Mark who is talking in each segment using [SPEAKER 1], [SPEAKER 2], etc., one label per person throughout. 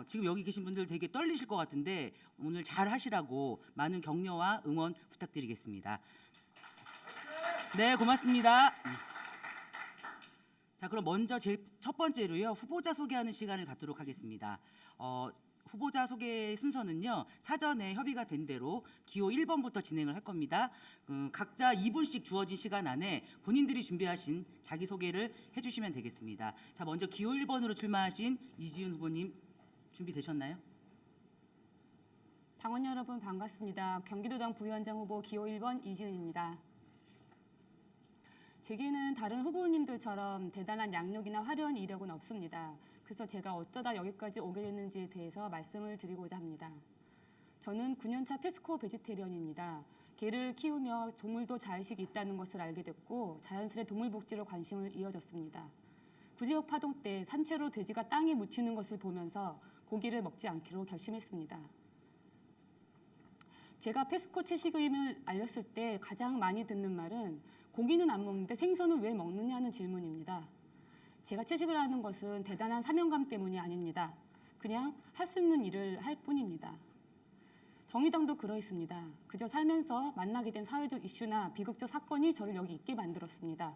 [SPEAKER 1] 지금 여기 계신 분들 되게 떨리실 것 같은데 오늘 잘 하시라고 많은 격려와 응원 부탁드리겠습니다. 네, 고맙습니다. 자, 그럼 먼저 제일 첫 번째로요, 후보자 소개하는 시간을 갖도록 하겠습니다. 후보자 소개 순서는요, 사전에 협의가 된 대로 기호 1번부터 진행을 할 겁니다. 각자 2분씩 주어진 시간 안에 본인들이 준비하신 자기소개를 해주시면 되겠습니다. 자, 먼저 기호 1번으로 출마하신 이지은 후보님 준비되셨나요?
[SPEAKER 2] 당원 여러분 반갑습니다. 경기도당 부위원장 후보 기호 1번 이지은입니다. 제게는 다른 후보님들처럼 대단한 양력이나 화려한 이력은 없습니다. 그래서 제가 어쩌다 여기까지 오게 됐는지에 대해서 말씀을 드리고자 합니다. 저는 9년차 페스코 베지테리언입니다. 개를 키우며 동물도 자의식이 있다는 것을 알게 됐고 자연스레 동물복지로 관심을 이어졌습니다. 구제역 파동 때 산채로 돼지가 땅에 묻히는 것을 보면서 고기를 먹지 않기로 결심했습니다. 제가 페스코 채식임을 알렸을 때 가장 많이 듣는 말은 고기는 안 먹는데 생선은 왜 먹느냐는 질문입니다. 제가 채식을 하는 것은 대단한 사명감 때문이 아닙니다. 그냥 할 수 있는 일을 할 뿐입니다. 정의당도 그러했습니다. 그저 살면서 만나게 된 사회적 이슈나 비극적 사건이 저를 여기 있게 만들었습니다.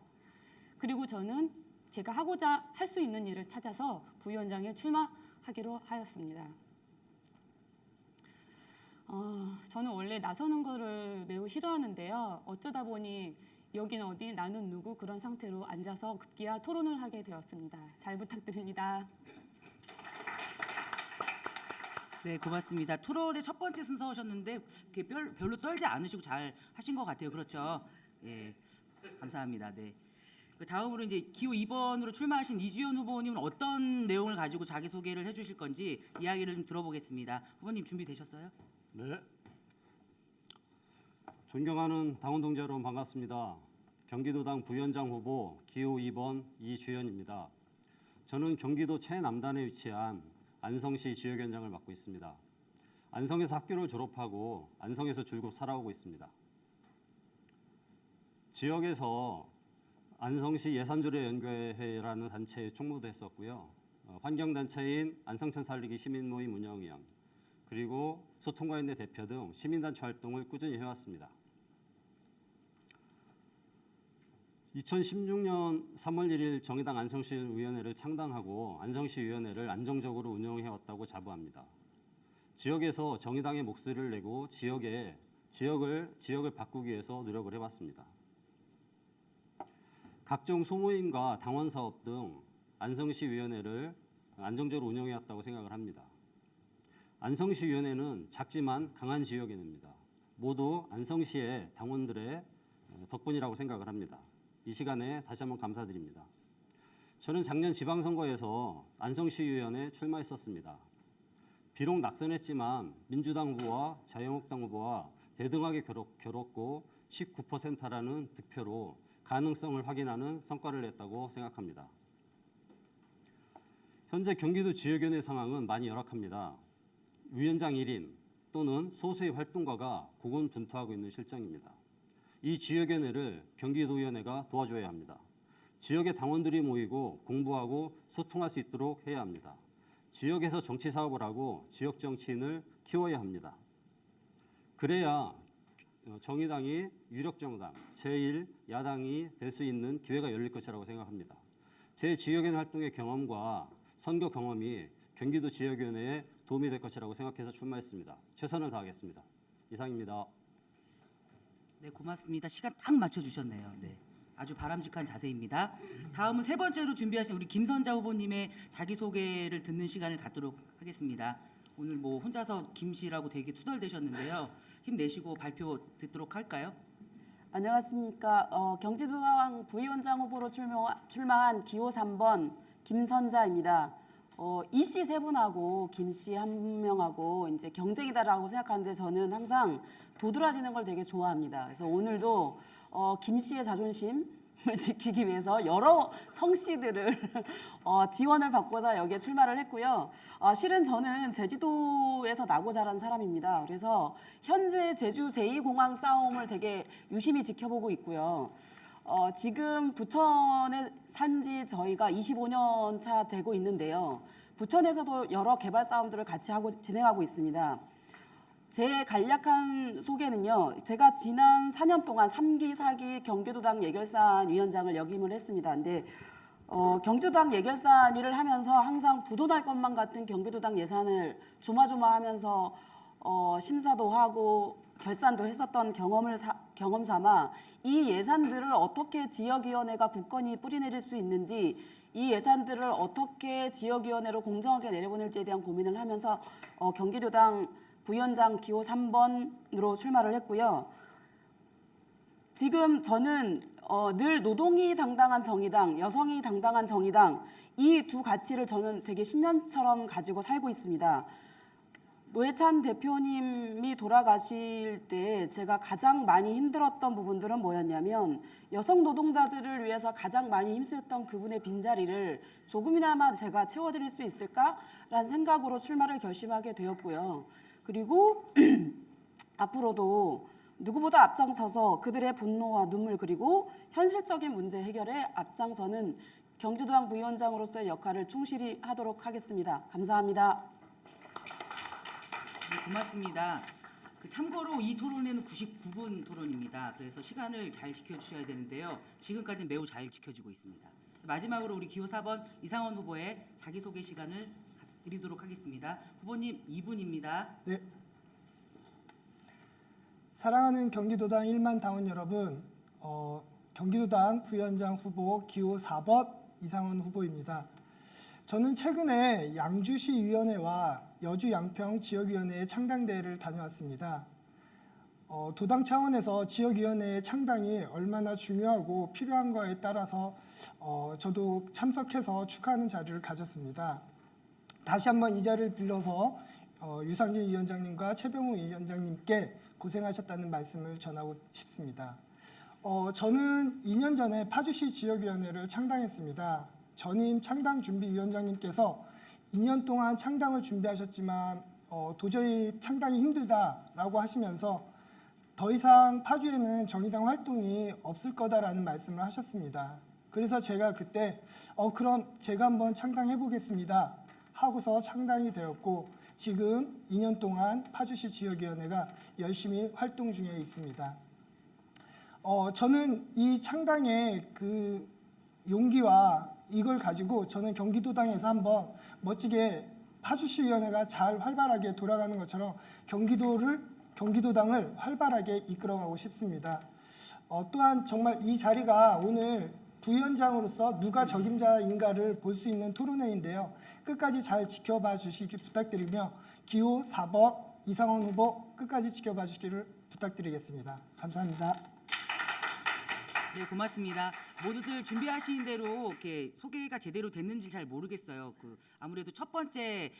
[SPEAKER 2] 그리고 저는 제가 하고자 할 수 있는 일을 찾아서 부위원장에 출마하기로 하였습니다. 저는 원래 나서는 거를 매우 싫어하는데요. 어쩌다 보니 여긴 어디 나는 누구 그런 상태로 앉아서 급기야 토론을 하게 되었습니다. 잘 부탁드립니다.
[SPEAKER 1] 네, 고맙습니다. 토론의 첫 번째 순서셨는데 별로 떨지 않으시고 잘 하신 것 같아요. 그렇죠? 예, 감사합니다. 네. 다음으로 이제 기호 2번으로 출마하신 이주연 후보님은 어떤 내용을 가지고 자기소개를 해주실 건지 이야기를 좀 들어보겠습니다. 후보님 준비되셨어요?
[SPEAKER 3] 네. 존경하는 당원 동지 여러분 반갑습니다. 경기도당 부위원장 후보 기호 2번 이주연입니다. 저는 경기도 최남단에 위치한 안성시 지역위원장을 맡고 있습니다. 안성에서 학교를 졸업하고 안성에서 줄곧 살아오고 있습니다. 지역에서 안성시 예산조례연구회라는 단체에 총무도 했었고요. 환경단체인 안성천 살리기 시민모임 운영위원, 그리고 소통가인대 대표 등 시민단체 활동을 꾸준히 해왔습니다. 2016년 3월 1일 정의당 안성시의원회를 창당하고 안성시의원회를 안정적으로 운영해왔다고 자부합니다. 지역에서 정의당의 목소리를 내고 지역을 바꾸기 위해서 노력을 해왔습니다. 각종 소모임과 당원 사업 등 안성시위원회를 안정적으로 운영해왔다고 생각을 합니다. 안성시위원회는 작지만 강한 지역위원회입니다. 모두 안성시의 당원들의 덕분이라고 생각을 합니다. 이 시간에 다시 한번 감사드립니다. 저는 작년 지방선거에서 안성시의원에 출마했었습니다. 비록 낙선했지만 민주당 후보와 자유한국당 후보와 대등하게 겨뤘고 19%라는 득표로 가능성을 확인하는 성과를 냈다고 생각합니다. 현재 경기도 지역위원회 상황은 많이 열악합니다. 위원장 1인 또는 소수의 활동가가 고군분투하고 있는 실정입니다. 이 지역위원회를 경기도위원회가 도와줘야 합니다. 지역의 당원들이 모이고 공부하고 소통할 수 있도록 해야 합니다. 지역에서 정치 사업을 하고 지역 정치인을 키워야 합니다. 그래야 정의당이 유력정당, 제1야당이 될 수 있는 기회가 열릴 것이라고 생각합니다. 제 지역위원회 활동의 경험과 선거 경험이 경기도 지역위원회에 도움이 될 것이라고 생각해서 출마했습니다. 최선을 다하겠습니다. 이상입니다.
[SPEAKER 1] 네, 고맙습니다. 시간 딱 맞춰주셨네요. 네, 아주 바람직한 자세입니다. 다음은 세 번째로 준비하신 우리 김선자 후보님의 자기소개를 듣는 시간을 갖도록 하겠습니다. 오늘 뭐 혼자서 김씨라고 되게 투덜대셨는데요. 힘내시고 발표 듣도록 할까요?
[SPEAKER 4] 안녕하십니까. 경기도당 부위원장 후보로 출마한 기호 3번 김선자입니다. 이씨 세 분하고 김씨 한 명하고 이제 경쟁이다라고 생각하는데 저는 항상 도드라지는 걸 되게 좋아합니다. 그래서 오늘도 김씨의 자존심을 지키기 위해서 여러 성씨들을 지원을 받고자 여기에 출마를 했고요. 실은 저는 제주도에서 나고 자란 사람입니다. 그래서 현재 제주 제2공항 싸움을 되게 유심히 지켜보고 있고요. 지금 부천에 산지 저희가 25년 차 되고 있는데요. 부천에서도 여러 개발 사업들을 같이 진행하고 있습니다. 제 간략한 소개는요. 제가 지난 4년 동안 3기, 4기 경기도당 예결사안 위원장을 역임을 했습니다. 근데 경기도당 예결사안 일을 하면서 항상 부도날 것만 같은 경기도당 예산을 조마조마하면서 심사도 하고 결산도 했었던 경험 삼아 이 예산들을 어떻게 지역위원회가 굳건히 뿌리내릴 수 있는지, 이 예산들을 어떻게 지역위원회로 공정하게 내려보낼지에 대한 고민을 하면서 경기도당 부위원장 기호 3번으로 출마를 했고요. 지금 저는 늘 노동이 당당한 정의당, 여성이 당당한 정의당, 이 두 가치를 저는 되게 신념처럼 가지고 살고 있습니다. 노회찬 대표님이 돌아가실 때 제가 가장 많이 힘들었던 부분들은 뭐였냐면, 여성 노동자들을 위해서 가장 많이 힘쓰였던 그분의 빈자리를 조금이나마 제가 채워드릴 수 있을까라는 생각으로 출마를 결심하게 되었고요. 그리고 앞으로도 누구보다 앞장서서 그들의 분노와 눈물, 그리고 현실적인 문제 해결에 앞장서는 경기도당 부위원장으로서의 역할을 충실히 하도록 하겠습니다. 감사합니다.
[SPEAKER 1] 네, 고맙습니다. 참고로 이 토론회는 99분 토론입니다. 그래서 시간을 잘 지켜주셔야 되는데요. 지금까지는 매우 잘 지켜지고 있습니다. 마지막으로 우리 기호 4번 이상원 후보의 자기소개 시간을 드리도록 하겠습니다. 후보님 2분입니다.
[SPEAKER 5] 네. 사랑하는 경기도당 1만 당원 여러분, 경기도당 부위원장 후보 기호 4번 이상원 후보입니다. 저는 최근에 양주시위원회와 여주 양평 지역위원회의 창당대회를 다녀왔습니다. 도당 차원에서 지역위원회의 창당이 얼마나 중요하고 필요한가에 따라서 저도 참석해서 축하하는 자리를 가졌습니다. 다시 한번 이 자리를 빌려서 유상진 위원장님과 최병우 위원장님께 고생하셨다는 말씀을 전하고 싶습니다. 저는 2년 전에 파주시 지역위원회를 창당했습니다. 전임 창당준비위원장님께서 2년 동안 창당을 준비하셨지만 도저히 창당이 힘들다라고 하시면서 더 이상 파주에는 정의당 활동이 없을 거다라는 말씀을 하셨습니다. 그래서 제가 그때 그럼 제가 한번 창당해 보겠습니다 하고서 창당이 되었고, 지금 2년 동안 파주시 지역위원회가 열심히 활동 중에 있습니다. 저는 이 창당의 그 용기와 이걸 가지고 저는 경기도당에서 한번 멋지게 파주시위원회가 잘 활발하게 돌아가는 것처럼 경기도당을 활발하게 이끌어가고 싶습니다. 또한 정말 이 자리가 오늘 부위원장으로서 누가 적임자인가를 볼 수 있는 토론회인데요. 끝까지 잘 지켜봐 주시기 부탁드리며 기호 4번 이상원 후보 끝까지 지켜봐 주시기를 부탁드리겠습니다. 감사합니다.
[SPEAKER 1] 네, 고맙습니다. 모두들 준비하신 대로 이렇게 소개가 제대로 됐는지 잘 모르겠어요. 아무래도 첫 번째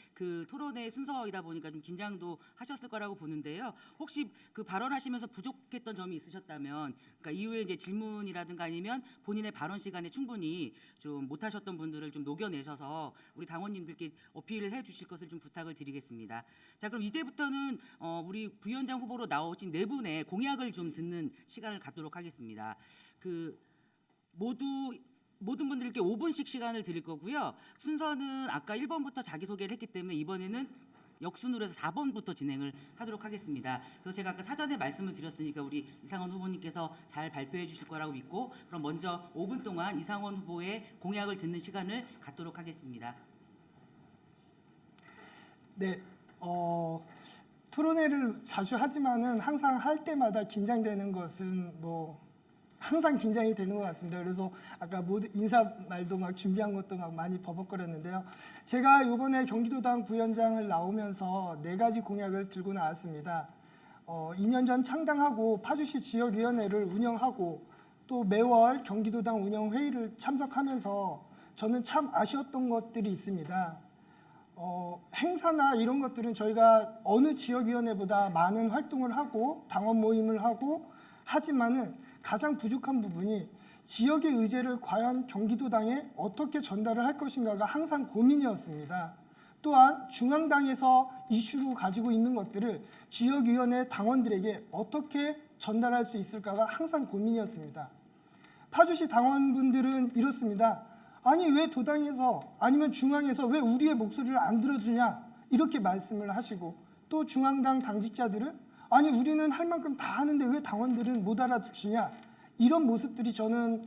[SPEAKER 1] 토론회 순서이다 보니까 좀 긴장도 하셨을 거라고 보는데요. 혹시 발언하시면서 부족했던 점이 있으셨다면, 그러니까 이후에 이제 질문이라든가 아니면 본인의 발언 시간에 충분히 좀 못하셨던 분들을 좀 녹여내셔서 우리 당원님들께 어필을 해주실 것을 좀 부탁을 드리겠습니다. 자, 그럼 이제부터는 우리 부위원장 후보로 나오신 네 분의 공약을 좀 듣는 시간을 갖도록 하겠습니다. 모든 분들께 5분씩 시간을 드릴 거고요. 순서는 아까 1번부터 자기소개를 했기 때문에 이번에는 역순으로 해서 4번부터 진행을 하도록 하겠습니다. 그래서 제가 아까 사전에 말씀을 드렸으니까 우리 이상원 후보님께서 잘 발표해 주실 거라고 믿고, 그럼 먼저 5분 동안 이상원 후보의 공약을 듣는 시간을 갖도록 하겠습니다.
[SPEAKER 5] 네, 토론회를 자주 하지만은 항상 할 때마다 긴장되는 것은 항상 긴장이 되는 것 같습니다. 그래서 아까 모두 인사 말도 막 준비한 것도 막 많이 버벅거렸는데요. 제가 이번에 경기도당 부위원장을 나오면서 4가지 공약을 들고 나왔습니다. 2년 전 창당하고 파주시 지역위원회를 운영하고 또 매월 경기도당 운영회의를 참석하면서 저는 참 아쉬웠던 것들이 있습니다. 행사나 이런 것들은 저희가 어느 지역위원회보다 많은 활동을 하고 당원 모임을 하고 하지만은 가장 부족한 부분이 지역의 의제를 과연 경기도당에 어떻게 전달을 할 것인가가 항상 고민이었습니다. 또한 중앙당에서 이슈로 가지고 있는 것들을 지역위원회 당원들에게 어떻게 전달할 수 있을까가 항상 고민이었습니다. 파주시 당원분들은 이렇습니다. 아니 왜 도당에서 아니면 중앙에서 왜 우리의 목소리를 안 들어주냐 이렇게 말씀을 하시고, 또 중앙당 당직자들은 아니 우리는 할 만큼 다 하는데 왜 당원들은 못 알아주냐, 이런 모습들이 저는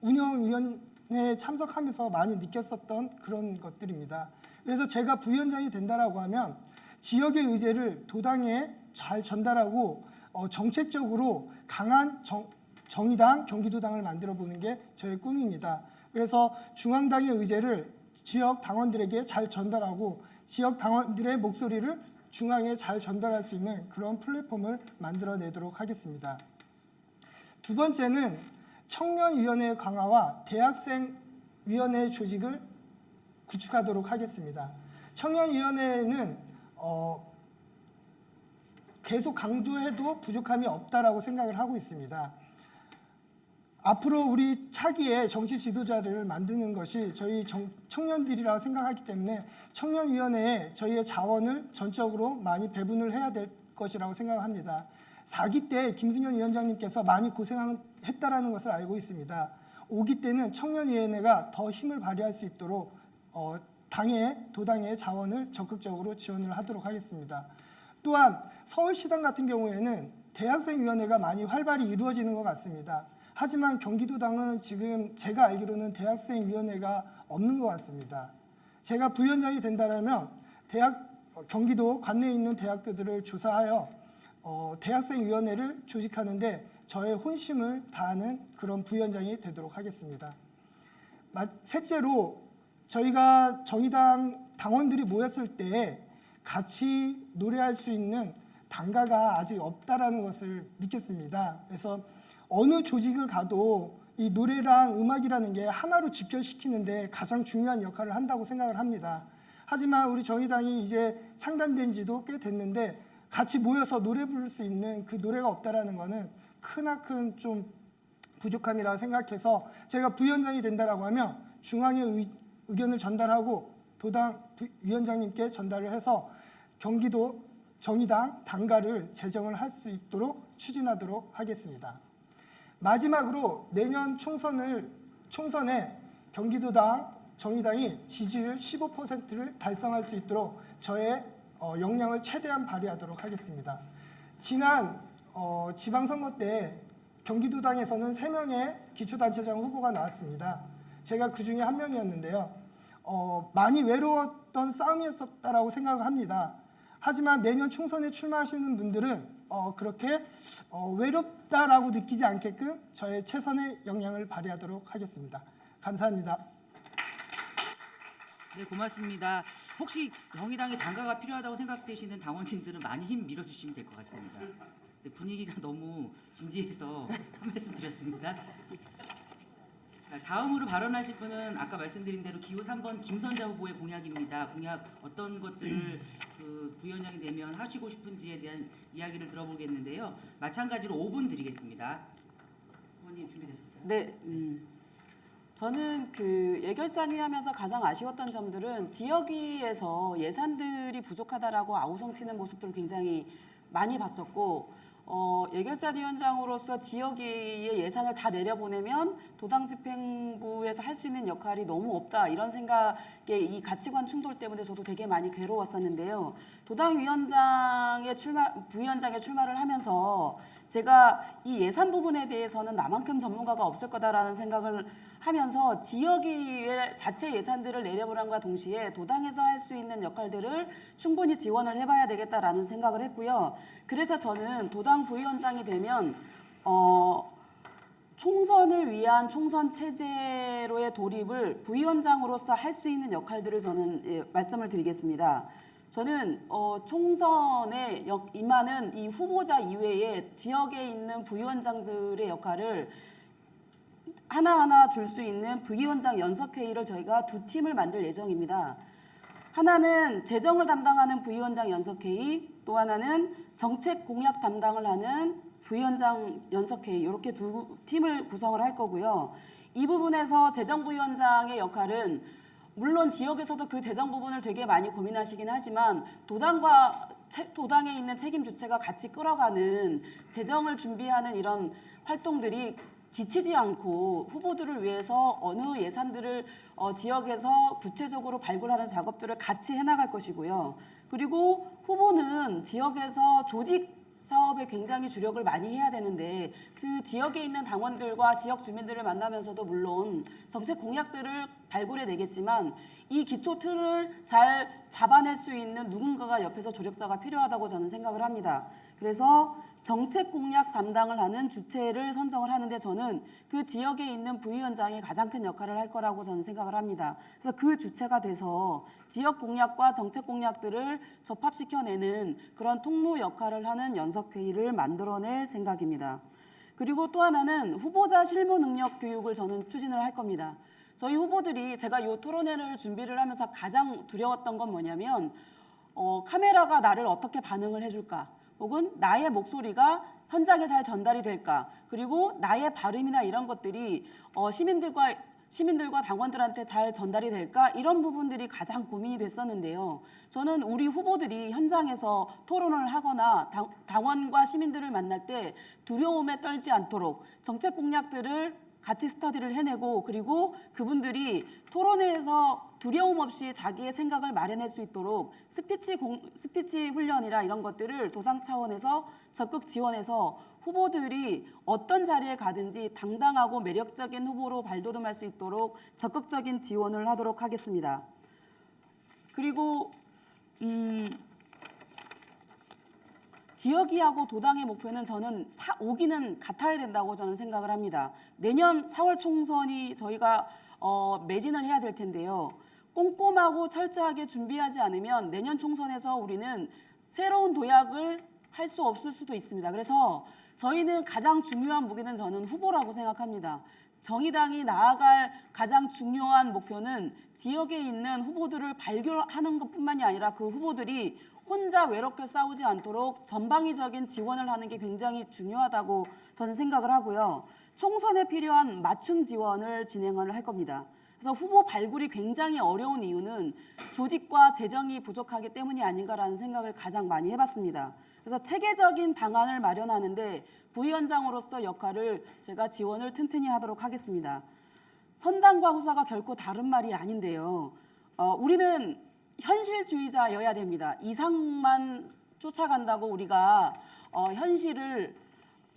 [SPEAKER 5] 운영위원회에 참석하면서 많이 느꼈었던 그런 것들입니다. 그래서 제가 부위원장이 된다라고 하면 지역의 의제를 도당에 잘 전달하고 정책적으로 강한 정의당, 경기도당을 만들어 보는 게 저의 꿈입니다. 그래서 중앙당의 의제를 지역 당원들에게 잘 전달하고 지역 당원들의 목소리를 중앙에 잘 전달할 수 있는 그런 플랫폼을 만들어내도록 하겠습니다. 두 번째는 청년위원회 강화와 대학생위원회 조직을 구축하도록 하겠습니다. 청년위원회는 계속 강조해도 부족함이 없다라고 생각을 하고 있습니다. 앞으로 우리 차기에 정치 지도자를 만드는 것이 저희 청년들이라고 생각하기 때문에 청년위원회에 저희의 자원을 전적으로 많이 배분을 해야 될 것이라고 생각합니다. 4기 때 김승현 위원장님께서 많이 고생했다라는 것을 알고 있습니다. 5기 때는 청년위원회가 더 힘을 발휘할 수 있도록 도당의 자원을 적극적으로 지원을 하도록 하겠습니다. 또한 서울시당 같은 경우에는 대학생위원회가 많이 활발히 이루어지는 것 같습니다. 하지만 경기도당은 지금 제가 알기로는 대학생위원회가 없는 것 같습니다. 제가 부위원장이 된다면 경기도 관내에 있는 대학교들을 조사하여 대학생위원회를 조직하는데 저의 혼심을 다하는 그런 부위원장이 되도록 하겠습니다. 셋째로 저희가 정의당 당원들이 모였을 때 같이 노래할 수 있는 당가가 아직 없다라는 것을 느꼈습니다. 그래서 어느 조직을 가도 이 노래랑 음악이라는 게 하나로 집결시키는데 가장 중요한 역할을 한다고 생각을 합니다. 하지만 우리 정의당이 이제 창단된 지도 꽤 됐는데 같이 모여서 노래 부를 수 있는 그 노래가 없다라는 거는 크나큰 좀 부족함이라고 생각해서 제가 부위원장이 된다라고 하면 중앙의 의견을 전달하고 도당 위원장님께 전달을 해서 경기도 정의당 당가를 제정을 할 수 있도록 추진하도록 하겠습니다. 마지막으로 내년 총선에 경기도당, 정의당이 지지율 15%를 달성할 수 있도록 저의 역량을 최대한 발휘하도록 하겠습니다. 지난 지방선거 때 경기도당에서는 3명의 기초단체장 후보가 나왔습니다. 제가 그 중에 한 명이었는데요. 많이 외로웠던 싸움이었었다라고 생각을 합니다. 하지만 내년 총선에 출마하시는 분들은 그렇게 외롭다라고 느끼지 않게끔 저의 최선의 역량을 발휘하도록 하겠습니다. 감사합니다.
[SPEAKER 1] 네, 고맙습니다. 혹시 정의당에 당가가 필요하다고 생각되시는 당원진들은 많이 힘 밀어주시면 될 것 같습니다. 네, 분위기가 너무 진지해서 한 말씀 드렸습니다. 다음으로 발언하실 분은 아까 말씀드린 대로 기호 3번 김선자 후보의 공약입니다. 공약 어떤 것들을 부위원장이 되면 하시고 싶은지에 대한 이야기를 들어보겠는데요. 마찬가지로 5분 드리겠습니다. 후보님 준비되셨어요?
[SPEAKER 4] 네. 저는 예결산위 하면서 가장 아쉬웠던 점들은 지역위에서 예산들이 부족하다라고 아우성치는 모습들을 굉장히 많이 봤었고, 예결산위원장으로서 지역위의 예산을 다 내려보내면 도당집행부에서 할 수 있는 역할이 너무 없다, 이런 생각의 이 가치관 충돌 때문에 저도 되게 많이 괴로웠었는데요. 도당위원장의 부위원장에 출마를 하면서 제가 이 예산 부분에 대해서는 나만큼 전문가가 없을 거다라는 생각을 하면서 지역위의 자체 예산들을 내려보람과 동시에 도당에서 할 수 있는 역할들을 충분히 지원을 해봐야 되겠다라는 생각을 했고요. 그래서 저는 도당 부위원장이 되면 총선을 위한 총선 체제로의 돌입을 부위원장으로서 할 수 있는 역할들을 저는 말씀을 드리겠습니다. 저는 총선에 임하는 이 후보자 이외에 지역에 있는 부위원장들의 역할을 하나하나 줄 수 있는 부위원장 연석회의를 저희가 2팀을 만들 예정입니다. 하나는 재정을 담당하는 부위원장 연석회의, 또 하나는 정책 공약 담당을 하는 부위원장 연석회의, 이렇게 2팀을 구성을 할 거고요. 이 부분에서 재정부위원장의 역할은 물론 지역에서도 그 재정 부분을 되게 많이 고민하시긴 하지만 도당에 있는 책임 주체가 같이 끌어가는 재정을 준비하는 이런 활동들이 지치지 않고 후보들을 위해서 어느 예산들을 지역에서 구체적으로 발굴하는 작업들을 같이 해나갈 것이고요. 그리고 후보는 지역에서 조직 사업에 굉장히 주력을 많이 해야 되는데 그 지역에 있는 당원들과 지역 주민들을 만나면서도 물론 정책 공약들을 발굴해 내겠지만 이 기초 틀을 잘 잡아낼 수 있는 누군가가 옆에서 조력자가 필요하다고 저는 생각을 합니다. 그래서 정책 공약 담당을 하는 주체를 선정을 하는데 저는 그 지역에 있는 부위원장이 가장 큰 역할을 할 거라고 저는 생각을 합니다. 그래서 그 주체가 돼서 지역 공약과 정책 공약들을 접합시켜내는 그런 통로 역할을 하는 연석회의를 만들어낼 생각입니다. 그리고 또 하나는 후보자 실무 능력 교육을 저는 추진을 할 겁니다. 저희 후보들이 제가 이 토론회를 준비를 하면서 가장 두려웠던 건 뭐냐면 카메라가 나를 어떻게 반응을 해줄까? 혹은 나의 목소리가 현장에 잘 전달이 될까? 그리고 나의 발음이나 이런 것들이 시민들과 당원들한테 잘 전달이 될까? 이런 부분들이 가장 고민이 됐었는데요. 저는 우리 후보들이 현장에서 토론을 하거나 당원과 시민들을 만날 때 두려움에 떨지 않도록 정책 공약들을 같이 스터디를 해내고 그리고 그분들이 토론회에서 두려움 없이 자기의 생각을 말해낼 수 있도록 스피치 훈련이나 이런 것들을 도당 차원에서 적극 지원해서 후보들이 어떤 자리에 가든지 당당하고 매력적인 후보로 발돋움할 수 있도록 적극적인 지원을 하도록 하겠습니다. 그리고 지역이하고 도당의 목표는 저는 5기는 같아야 된다고 저는 생각을 합니다. 내년 4월 총선이 저희가 매진을 해야 될 텐데요. 꼼꼼하고 철저하게 준비하지 않으면 내년 총선에서 우리는 새로운 도약을 할 수 없을 수도 있습니다. 그래서 저희는 가장 중요한 무기는 저는 후보라고 생각합니다. 정의당이 나아갈 가장 중요한 목표는 지역에 있는 후보들을 발굴하는 것뿐만이 아니라 그 후보들이 혼자 외롭게 싸우지 않도록 전방위적인 지원을 하는 게 굉장히 중요하다고 저는 생각을 하고요. 총선에 필요한 맞춤 지원을 진행을 할 겁니다. 그래서 후보 발굴이 굉장히 어려운 이유는 조직과 재정이 부족하기 때문이 아닌가라는 생각을 가장 많이 해봤습니다. 그래서 체계적인 방안을 마련하는데 부위원장으로서 역할을 제가 지원을 튼튼히 하도록 하겠습니다. 선당과 후사가 결코 다른 말이 아닌데요. 우리는 현실주의자여야 됩니다. 이상만 쫓아간다고 우리가 현실을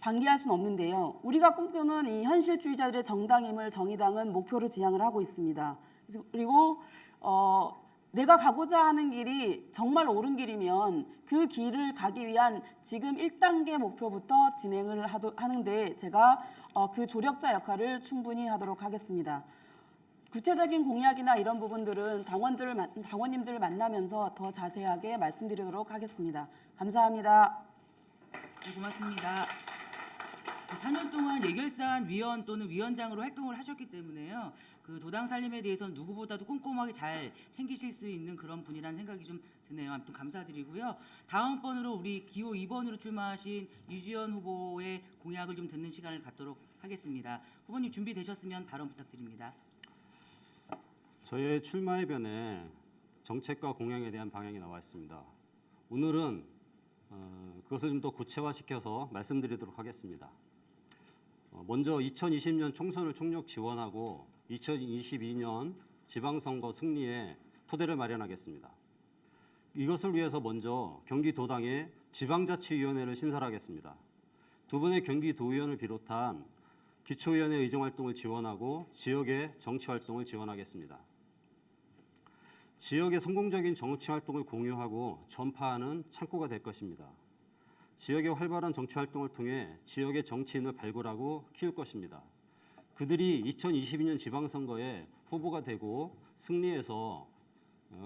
[SPEAKER 4] 방기할 수는 없는데요. 우리가 꿈꾸는 이 현실주의자들의 정당임을 정의당은 목표로 지향을 하고 있습니다. 그리고 내가 가고자 하는 길이 정말 옳은 길이면 그 길을 가기 위한 지금 1단계 목표부터 진행을 하는데 제가 그 조력자 역할을 충분히 하도록 하겠습니다. 구체적인 공약이나 이런 부분들은 당원님들을 만나면서 더 자세하게 말씀드리도록 하겠습니다. 감사합니다.
[SPEAKER 1] 네, 고맙습니다. 4년 동안 예결산 위원 또는 위원장으로 활동을 하셨기 때문에요. 그 도당 살림에 대해서는 누구보다도 꼼꼼하게 잘 챙기실 수 있는 그런 분이라는 생각이 좀 드네요. 아무튼 감사드리고요. 다음 번으로 우리 기호 2번으로 출마하신 유지연 후보의 공약을 좀 듣는 시간을 갖도록 하겠습니다. 후보님 준비되셨으면 발언 부탁드립니다.
[SPEAKER 3] 저의 출마해변에 정책과 공약에 대한 방향이 나와 있습니다. 오늘은 그것을 좀 더 구체화시켜서 말씀드리도록 하겠습니다. 먼저 2020년 총선을 총력 지원하고 2022년 지방선거 승리에 토대를 마련하겠습니다. 이것을 위해서 먼저 경기도당의 지방자치위원회를 신설하겠습니다. 두 분의 경기도의원을 비롯한 기초위원회 의정활동을 지원하고 지역의 정치활동을 지원하겠습니다. 지역의 성공적인 정치활동을 공유하고 전파하는 창구가 될 것입니다. 지역의 활발한 정치활동을 통해 지역의 정치인을 발굴하고 키울 것입니다. 그들이 2022년 지방선거에 후보가 되고 승리해서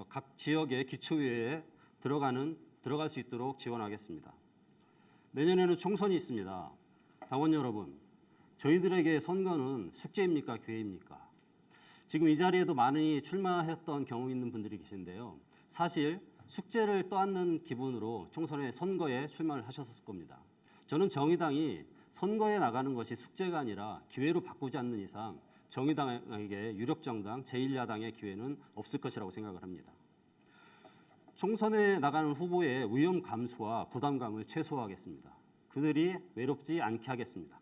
[SPEAKER 3] 각 지역의 기초위회에 들어갈 수 있도록 지원하겠습니다. 내년에는 총선이 있습니다. 당원 여러분, 저희들에게 선거는 숙제입니까? 기회입니까? 지금 이 자리에도 많이 출마했던 경험 있는 분들이 계신데요. 사실 숙제를 떠안는 기분으로 총선에 선거에 출마를 하셨을 겁니다. 저는 정의당이 선거에 나가는 것이 숙제가 아니라 기회로 바꾸지 않는 이상 정의당에게 유력정당 제1야당의 기회는 없을 것이라고 생각을 합니다. 총선에 나가는 후보의 위험 감수와 부담감을 최소화하겠습니다. 그들이 외롭지 않게 하겠습니다.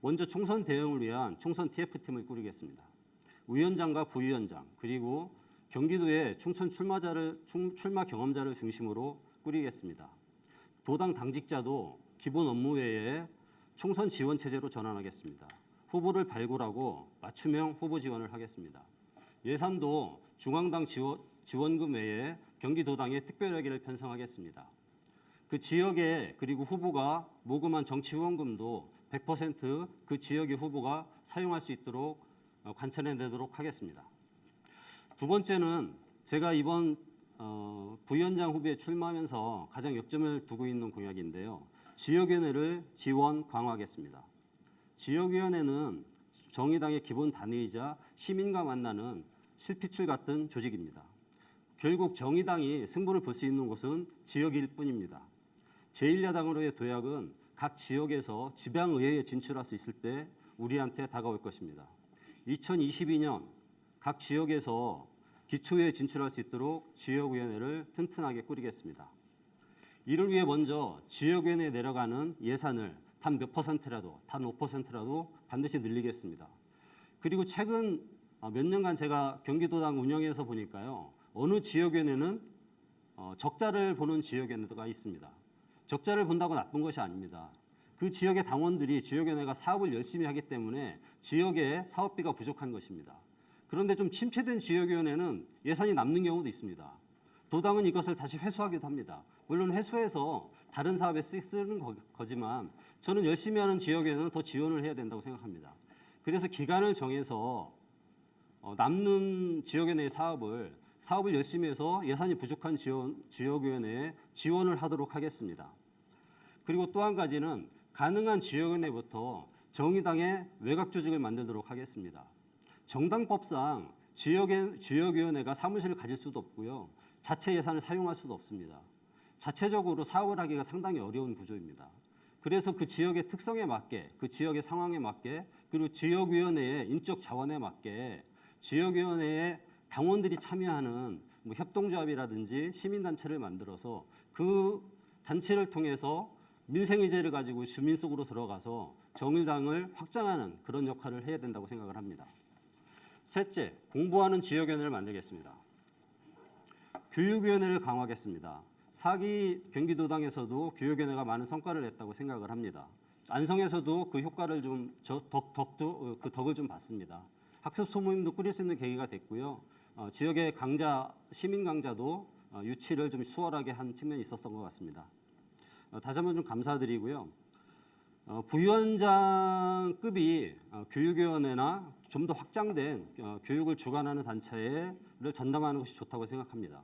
[SPEAKER 3] 먼저 총선 대응을 위한 총선 TF팀을 꾸리겠습니다. 위원장과 부위원장 그리고 경기도의 총선 출마 경험자를 중심으로 꾸리겠습니다. 도당 당직자도 기본 업무 외에 총선 지원 체제로 전환하겠습니다. 후보를 발굴하고 맞춤형 후보 지원을 하겠습니다. 예산도 중앙당 지원금 외에 경기도당에 특별회계를 편성하겠습니다. 그 지역에 그리고 후보가 모금한 정치 후원금도 100%그 지역의 후보가 사용할 수 있도록 관찰해내도록 하겠습니다. 두 번째는 제가 이번 부위원장 후보에 출마하면서 가장 역점을 두고 있는 공약인데요. 지역위원회를 지원 강화하겠습니다. 지역위원회는 정의당의 기본 단위이자 시민과 만나는 실핏줄 같은 조직입니다. 결국 정의당이 승부를 볼 수 있는 곳은 지역일 뿐입니다. 제1야당으로의 도약은 각 지역에서 지방의회에 진출할 수 있을 때 우리한테 다가올 것입니다. 2022년 각 지역에서 기초회에 진출할 수 있도록 지역위원회를 튼튼하게 꾸리겠습니다. 이를 위해 먼저 지역위원회에 내려가는 예산을 단 몇 %라도, 단 5%라도 반드시 늘리겠습니다. 그리고 최근 몇 년간 제가 경기도당 운영해서 보니까요. 어느 지역위원회는 적자를 보는 지역위원회가 있습니다. 적자를 본다고 나쁜 것이 아닙니다. 그 지역의 당원들이 지역위원회가 사업을 열심히 하기 때문에 지역에 사업비가 부족한 것입니다. 그런데 좀 침체된 지역위원회는 예산이 남는 경우도 있습니다. 도당은 이것을 다시 회수하기도 합니다. 물론 회수해서 다른 사업에 쓰는 거지만 저는 열심히 하는 지역에는 더 지원을 해야 된다고 생각합니다. 그래서 기간을 정해서 남는 지역위원회의 사업을 열심히 해서 예산이 부족한 지역위원회에 지원을 하도록 하겠습니다. 그리고 또 한 가지는 가능한 지역위원회부터 정의당의 외곽 조직을 만들도록 하겠습니다. 정당법상 지역위원회가 사무실을 가질 수도 없고요. 자체 예산을 사용할 수도 없습니다. 자체적으로 사업을 하기가 상당히 어려운 구조입니다. 그래서 그 지역의 특성에 맞게, 그 지역의 상황에 맞게, 그리고 지역위원회의 인적 자원에 맞게 지역위원회에 당원들이 참여하는 협동조합이라든지 시민단체를 만들어서 그 단체를 통해서 민생의제를 가지고 주민 속으로 들어가서 정의당을 확장하는 그런 역할을 해야 된다고 생각을 합니다. 셋째, 공부하는 지역위원회를 만들겠습니다. 교육위원회를 강화하겠습니다. 4기 경기도당에서도 교육위원회가 많은 성과를 냈다고 생각을 합니다. 안성에서도 그 효과를 그 덕을 좀 봤습니다. 학습 소모임도 꾸릴 수 있는 계기가 됐고요. 지역의 시민 강좌도 유치를 좀 수월하게 한 측면이 있었던 것 같습니다. 다시 한번 좀 감사드리고요. 부위원장급이 교육위원회나 좀 더 확장된 교육을 주관하는 단체를 전담하는 것이 좋다고 생각합니다.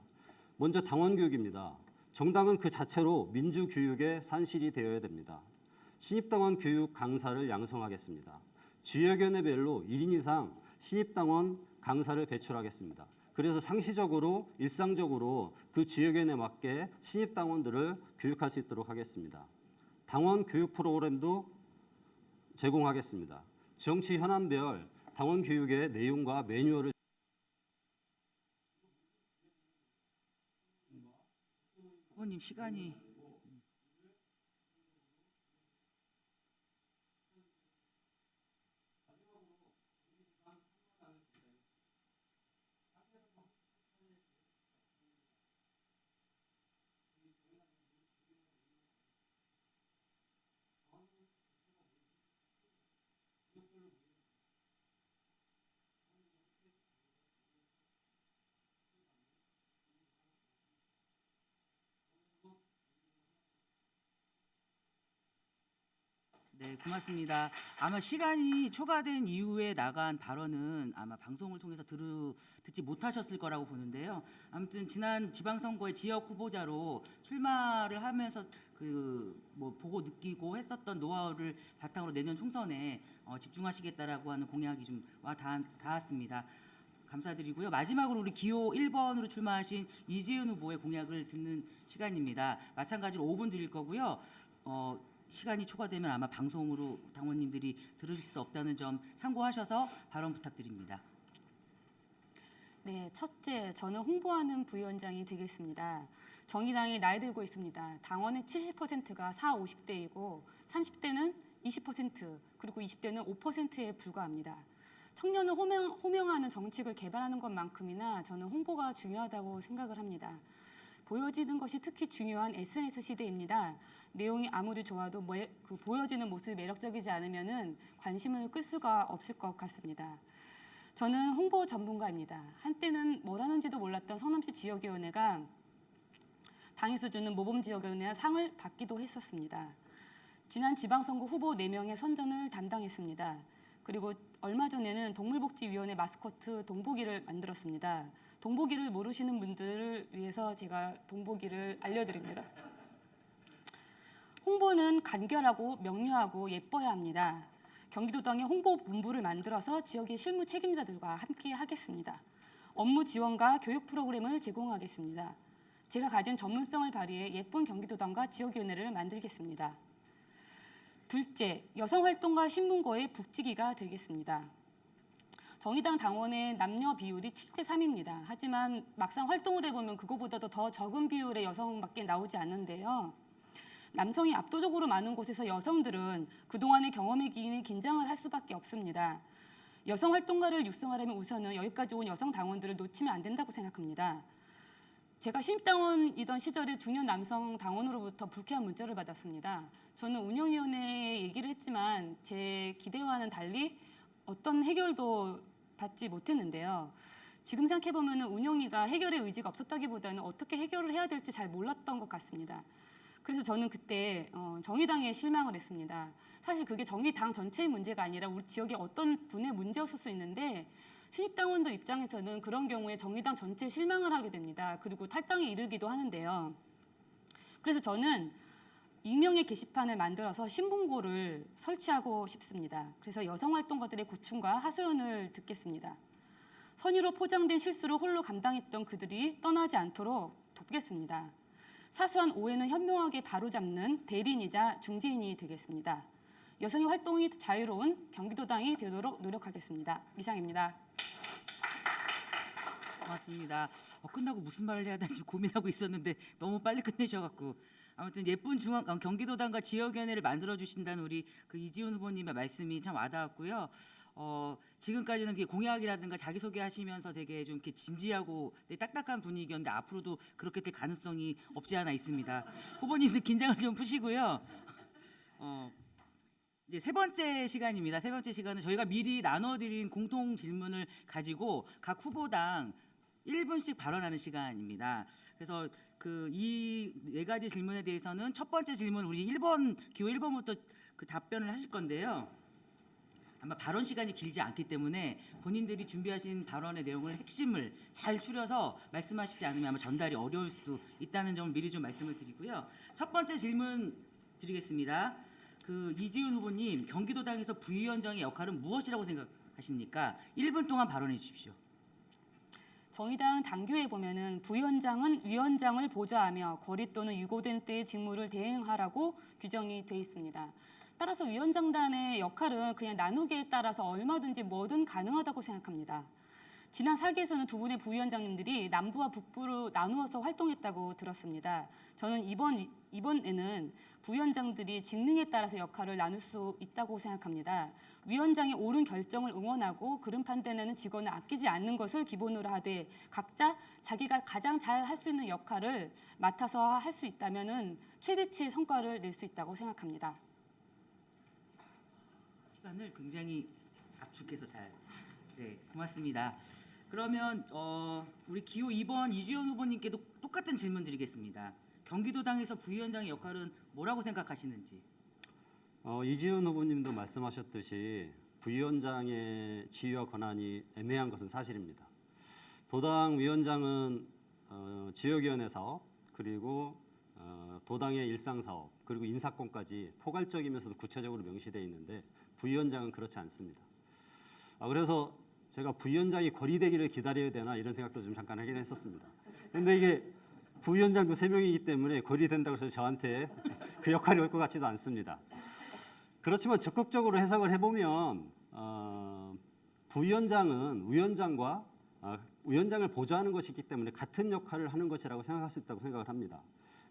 [SPEAKER 3] 먼저 당원 교육입니다. 정당은 그 자체로 민주교육의 산실이 되어야 됩니다. 신입당원 교육 강사를 양성하겠습니다. 지역위원회별로 1인 이상 신입당원 강사를 배출하겠습니다. 그래서 상시적으로 일상적으로 그 지역위원회에 맞게 신입당원들을 교육할 수 있도록 하겠습니다. 당원 교육 프로그램도 제공하겠습니다. 정치 현안별 당원 교육의 내용과 매뉴얼을
[SPEAKER 1] 후보님 시간이 네, 고맙습니다. 아마 시간이 초과된 이후에 나간 발언은 아마 방송을 통해서 듣지 못하셨을 거라고 보는데요. 아무튼 지난 지방선거에 지역 후보자로 출마를 하면서 보고 느끼고 했었던 노하우를 바탕으로 내년 총선에 집중하시겠다라고 하는 공약이 좀 닿았습니다. 감사드리고요. 마지막으로 우리 기호 1번으로 출마하신 이지은 후보의 공약을 듣는 시간입니다. 마찬가지로 5분 드릴 거고요. 시간이 초과되면 아마 방송으로 당원님들이 들으실 수 없다는 점 참고하셔서 발언 부탁드립니다.
[SPEAKER 2] 네, 첫째, 저는 홍보하는 부위원장이 되겠습니다. 정의당이 나이 들고 있습니다. 당원의 70%가 40, 50대이고 30대는 20% 그리고 20대는 5%에 불과합니다. 청년을 호명하는 정책을 개발하는 것만큼이나 저는 홍보가 중요하다고 생각을 합니다. 보여지는 것이 특히 중요한 SNS 시대입니다. 내용이 아무리 좋아도 그 보여지는 모습이 매력적이지 않으면은 관심을 끌 수가 없을 것 같습니다. 저는 홍보 전문가입니다. 한때는 뭘 하는지도 몰랐던 성남시 지역위원회가 당에서 주는 모범지역위원회 상을 받기도 했었습니다. 지난 지방선거 후보 4명의 선전을 담당했습니다. 그리고 얼마 전에는 동물복지위원회 마스코트 동복이를 만들었습니다. 동복이를 모르시는 분들을 위해서 제가 동복이를 알려드립니다. 홍보는 간결하고 명료하고 예뻐야 합니다. 경기도당의 홍보본부를 만들어서 지역의 실무 책임자들과 함께 하겠습니다. 업무 지원과 교육 프로그램을 제공하겠습니다. 제가 가진 전문성을 발휘해 예쁜 경기도당과 지역위원회를 만들겠습니다. 둘째, 여성활동가 신문고의 북치기가 되겠습니다. 정의당 당원의 남녀 비율이 7대3입니다. 하지만 막상 활동을 해보면 그거보다도 더 적은 비율의 여성밖에 나오지 않는데요. 남성이 압도적으로 많은 곳에서 여성들은 그동안의 경험에 기인해 긴장을 할 수밖에 없습니다. 여성 활동가를 육성하려면 우선은 여기까지 온 여성 당원들을 놓치면 안 된다고 생각합니다. 제가 신입당원이던 시절에 중년 남성 당원으로부터 불쾌한 문자를 받았습니다. 저는 운영위원회에 얘기를 했지만 제 기대와는 달리 어떤 해결도 받지 못했는데요. 지금 생각해보면 운영위가 해결의 의지가 없었다기보다는 어떻게 해결을 해야 될지 잘 몰랐던 것 같습니다. 그래서 저는 그때 정의당에 실망을 했습니다. 사실 그게 정의당 전체의 문제가 아니라 우리 지역의 어떤 분의 문제였을 수 있는데 신입당원들 입장에서는 그런 경우에 정의당 전체에 실망을 하게 됩니다. 그리고 탈당에 이르기도 하는데요. 그래서 저는 익명의 게시판을 만들어서 신문고를 설치하고 싶습니다. 그래서 여성활동가들의 고충과 하소연을 듣겠습니다. 선의로 포장된 실수를 홀로 감당했던 그들이 떠나지 않도록 돕겠습니다. 사소한 오해는 현명하게 바로잡는 대리인이자 중재인이 되겠습니다. 여성의 활동이 자유로운 경기도당이 되도록 노력하겠습니다. 이상입니다.
[SPEAKER 1] 고맙습니다. 끝나고 무슨 말을 해야 되나 지금 고민하고 있었는데 너무 빨리 끝내셔갖고 아무튼 예쁜 경기도당과 지역위원회를 만들어 주신다는 우리 그 이지훈 후보님의 말씀이 참 와닿았고요. 지금까지는 되게 공약이라든가 자기소개하시면서 되게 좀 이렇게 진지하고 되게 딱딱한 분위기였는데 앞으로도 그렇게 될 가능성이 없지 않아 있습니다. 후보님들 긴장을 좀 푸시고요. 이제 세 번째 시간입니다. 세 번째 시간은 저희가 미리 나눠드린 공통 질문을 가지고 각 후보당 1분씩 발언하는 시간입니다. 그래서 이 네 가지 질문에 대해서는 첫 번째 질문 우리 기호 1번부터 그 답변을 하실 건데요. 아마 발언 시간이 길지 않기 때문에 본인들이 준비하신 발언의 내용을 핵심을 잘 추려서 말씀하시지 않으면 아마 전달이 어려울 수도 있다는 점을 미리 좀 말씀을 드리고요. 첫 번째 질문 드리겠습니다. 이지훈 후보님, 경기도당에서 부위원장의 역할은 무엇이라고 생각하십니까? 1분 동안 발언해 주십시오.
[SPEAKER 2] 정의당 당규에 보면은 부위원장은 위원장을 보좌하며 거리 또는 유고된 때의 직무를 대행하라고 규정이 돼 있습니다. 따라서 위원장단의 역할은 그냥 나누기에 따라서 얼마든지 뭐든 가능하다고 생각합니다. 지난 4기에서는 두 분의 부위원장님들이 남부와 북부로 나누어서 활동했다고 들었습니다. 저는 이번에는 부위원장들이 직능에 따라서 역할을 나눌 수 있다고 생각합니다. 위원장의 옳은 결정을 응원하고 그런 판단에는 직원을 아끼지 않는 것을 기본으로 하되 각자 자기가 가장 잘 할 수 있는 역할을 맡아서 할 수 있다면 최대치의 성과를 낼 수 있다고 생각합니다.
[SPEAKER 1] 시간을 굉장히 압축해서 네, 고맙습니다. 그러면 우리 기호 2번 이주연 후보님께도 똑같은 질문 드리겠습니다. 경기도당에서 부위원장의 역할은 뭐라고 생각하시는지.
[SPEAKER 3] 이지훈 후보님도 말씀하셨듯이 부위원장의 지위와 권한이 애매한 것은 사실입니다. 도당 위원장은 지역위원회 사업 그리고 도당의 일상 사업 그리고 인사권까지 포괄적이면서도 구체적으로 명시되어 있는데 부위원장은 그렇지 않습니다. 그래서 제가 부위원장이 거리되기를 기다려야 되나 이런 생각도 좀 잠깐 하긴 했었습니다. 그런데 이게 부위원장도 3명이기 때문에 거리된다고 해서 저한테 그 역할이 올 것 같지도 않습니다. 그렇지만 적극적으로 해석을 해보면 부위원장은 위원장을 보좌하는 것이기 때문에 같은 역할을 하는 것이라고 생각할 수 있다고 생각을 합니다.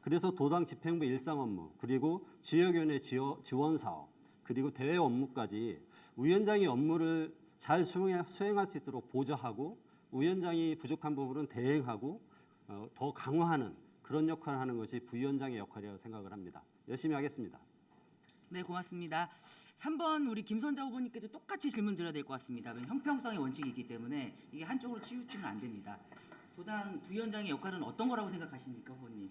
[SPEAKER 3] 그래서 도당 집행부 일상 업무 그리고 지역위원회 지원 사업 그리고 대외 업무까지 위원장이 업무를 잘 수행할 수 있도록 보좌하고 위원장이 부족한 부분은 대행하고 더 강화하는 그런 역할을 하는 것이 부위원장의 역할이라고 생각을 합니다. 열심히 하겠습니다.
[SPEAKER 1] 네, 고맙습니다. 3번 우리 김선자 후보님께도 똑같이 질문 드려야 될 것 같습니다. 왜냐하면 형평성의 원칙이 있기 때문에 이게 한쪽으로 치우치면 안 됩니다. 도당 부위원장의 역할은 어떤 거라고 생각하십니까, 후보님?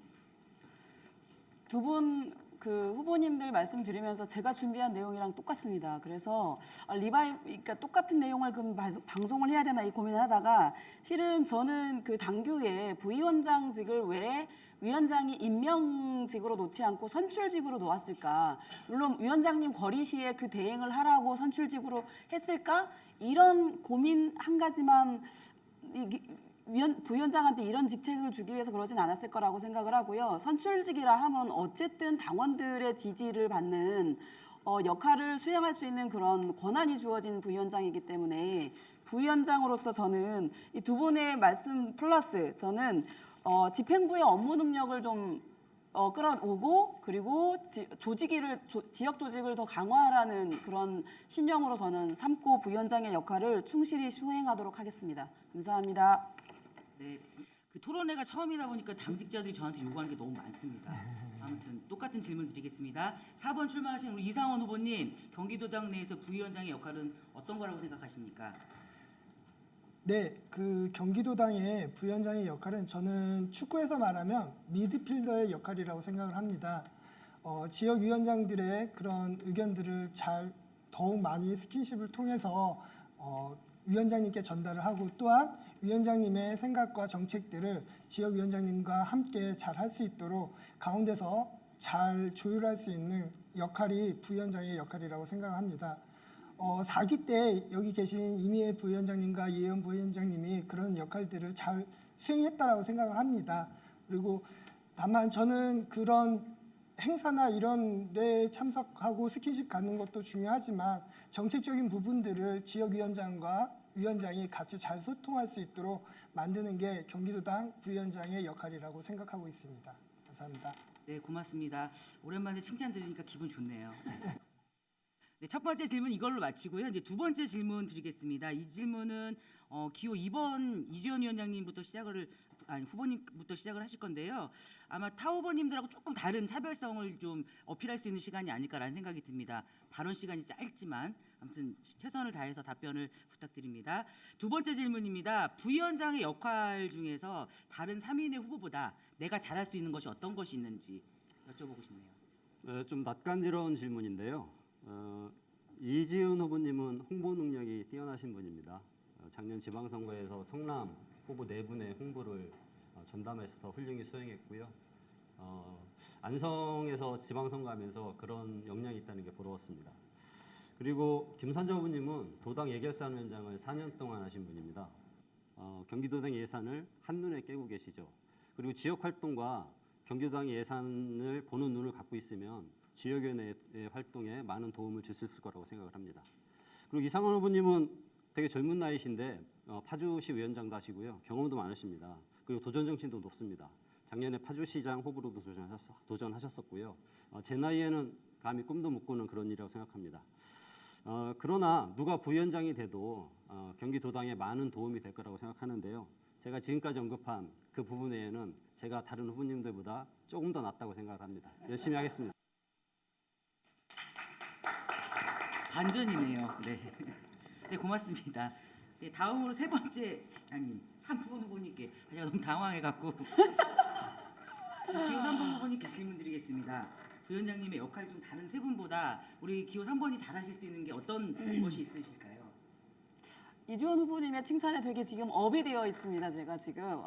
[SPEAKER 4] 두 분 그 후보님들 말씀드리면서 제가 준비한 내용이랑 똑같습니다. 그래서 그러니까 똑같은 내용을 그럼 방송을 해야 되나 이 고민을 하다가 실은 저는 그 당규에 부위원장직을 왜 위원장이 임명직으로 놓지 않고 선출직으로 놓았을까? 물론 위원장님 거리 시에 그 대행을 하라고 선출직으로 했을까? 이런 고민 한 가지만 부위원장한테 이런 직책을 주기 위해서 그러진 않았을 거라고 생각을 하고요. 선출직이라 하면 어쨌든 당원들의 지지를 받는 역할을 수행할 수 있는 그런 권한이 주어진 부위원장이기 때문에 부위원장으로서 저는 이 두 분의 말씀 플러스 저는 집행부의 업무 능력을 좀 끌어오고 그리고 지역 조직을 더 강화하라는 그런 신념으로 저는 삼고 부위원장의 역할을 충실히 수행하도록 하겠습니다. 감사합니다.
[SPEAKER 1] 네, 그 토론회가 처음이다 보니까 당직자들이 저한테 요구하는 게 너무 많습니다. 아무튼 똑같은 질문 드리겠습니다. 4번 출마하신 우리 이상원 후보님, 경기도당 내에서 부위원장의 역할은 어떤 거라고 생각하십니까?
[SPEAKER 5] 네, 그 경기도당의 부위원장의 역할은 저는 축구에서 말하면 미드필더의 역할이라고 생각을 합니다. 지역위원장들의 그런 의견들을 더욱 많이 스킨십을 통해서 위원장님께 전달을 하고 또한 위원장님의 생각과 정책들을 지역위원장님과 함께 잘 할 수 있도록 가운데서 잘 조율할 수 있는 역할이 부위원장의 역할이라고 생각합니다. 4기 때 여기 계신 이미애 부위원장님과 이혜연 부위원장님이 그런 역할들을 잘 수행했다라고 생각을 합니다. 그리고 다만 저는 그런 행사나 이런 데 참석하고 스킨십 갖는 것도 중요하지만 정책적인 부분들을 지역위원장과 위원장이 같이 잘 소통할 수 있도록 만드는 게 경기도당 부위원장의 역할이라고 생각하고 있습니다. 감사합니다.
[SPEAKER 1] 네, 고맙습니다. 오랜만에 칭찬 들으니까 기분 좋네요. 네, 첫 번째 질문 이걸로 마치고요. 이제 두 번째 질문 드리겠습니다. 이 질문은 기호 2번 이주연 위원장님부터 후보님부터 시작을 하실 건데요. 아마 타 후보님들하고 조금 다른 차별성을 좀 어필할 수 있는 시간이 아닐까라는 생각이 듭니다. 발언 시간이 짧지만 아무튼 최선을 다해서 답변을 부탁드립니다. 두 번째 질문입니다. 부위원장의 역할 중에서 다른 3인의 후보보다 내가 잘할 수 있는 것이 어떤 것이 있는지 여쭤보고 싶네요.
[SPEAKER 3] 네, 좀 낯간지러운 질문인데요. 이지은 후보님은 홍보 능력이 뛰어나신 분입니다. 작년 지방선거에서 성남 후보 4분의 홍보를 전담하셔서 훌륭히 수행했고요. 안성에서 지방선거하면서 그런 역량이 있다는 게 부러웠습니다. 그리고 김선자 후보님은 도당 예결산위원장을 4년 동안 하신 분입니다. 경기도당 예산을 한눈에 깨고 계시죠. 그리고 지역 활동과 경기도당 예산을 보는 눈을 갖고 있으면 지역위원회 활동에 많은 도움을 줄 수 있을 거라고 생각을 합니다. 그리고 이상원 후보님은 되게 젊은 나이신데 파주시 위원장도 하시고요. 경험도 많으십니다. 그리고 도전 정신도 높습니다. 작년에 파주시장 후보로도 도전하셨었고요. 제 나이에는 감히 꿈도 못 꾸는 그런 일이라고 생각합니다. 그러나 누가 부위원장이 돼도 경기도당에 많은 도움이 될 거라고 생각하는데요. 제가 지금까지 언급한 그 부분에는 제가 다른 후보님들보다 조금 더 낫다고 생각을 합니다. 열심히 하겠습니다.
[SPEAKER 1] 반전이네요. 네, 네 고맙습니다. 네, 다음으로 세 번째 3번 후보님께 제가 너무 당황해갖고 기호 3번 후보님께 질문 드리겠습니다. 부위원장님의 역할 중 다른 세 분보다 우리 기호 3번이 잘하실 수 있는 게 어떤 것이 있으실까요?
[SPEAKER 4] 이주원 후보님의 칭찬에 되게 지금 업이 되어 있습니다. 제가 지금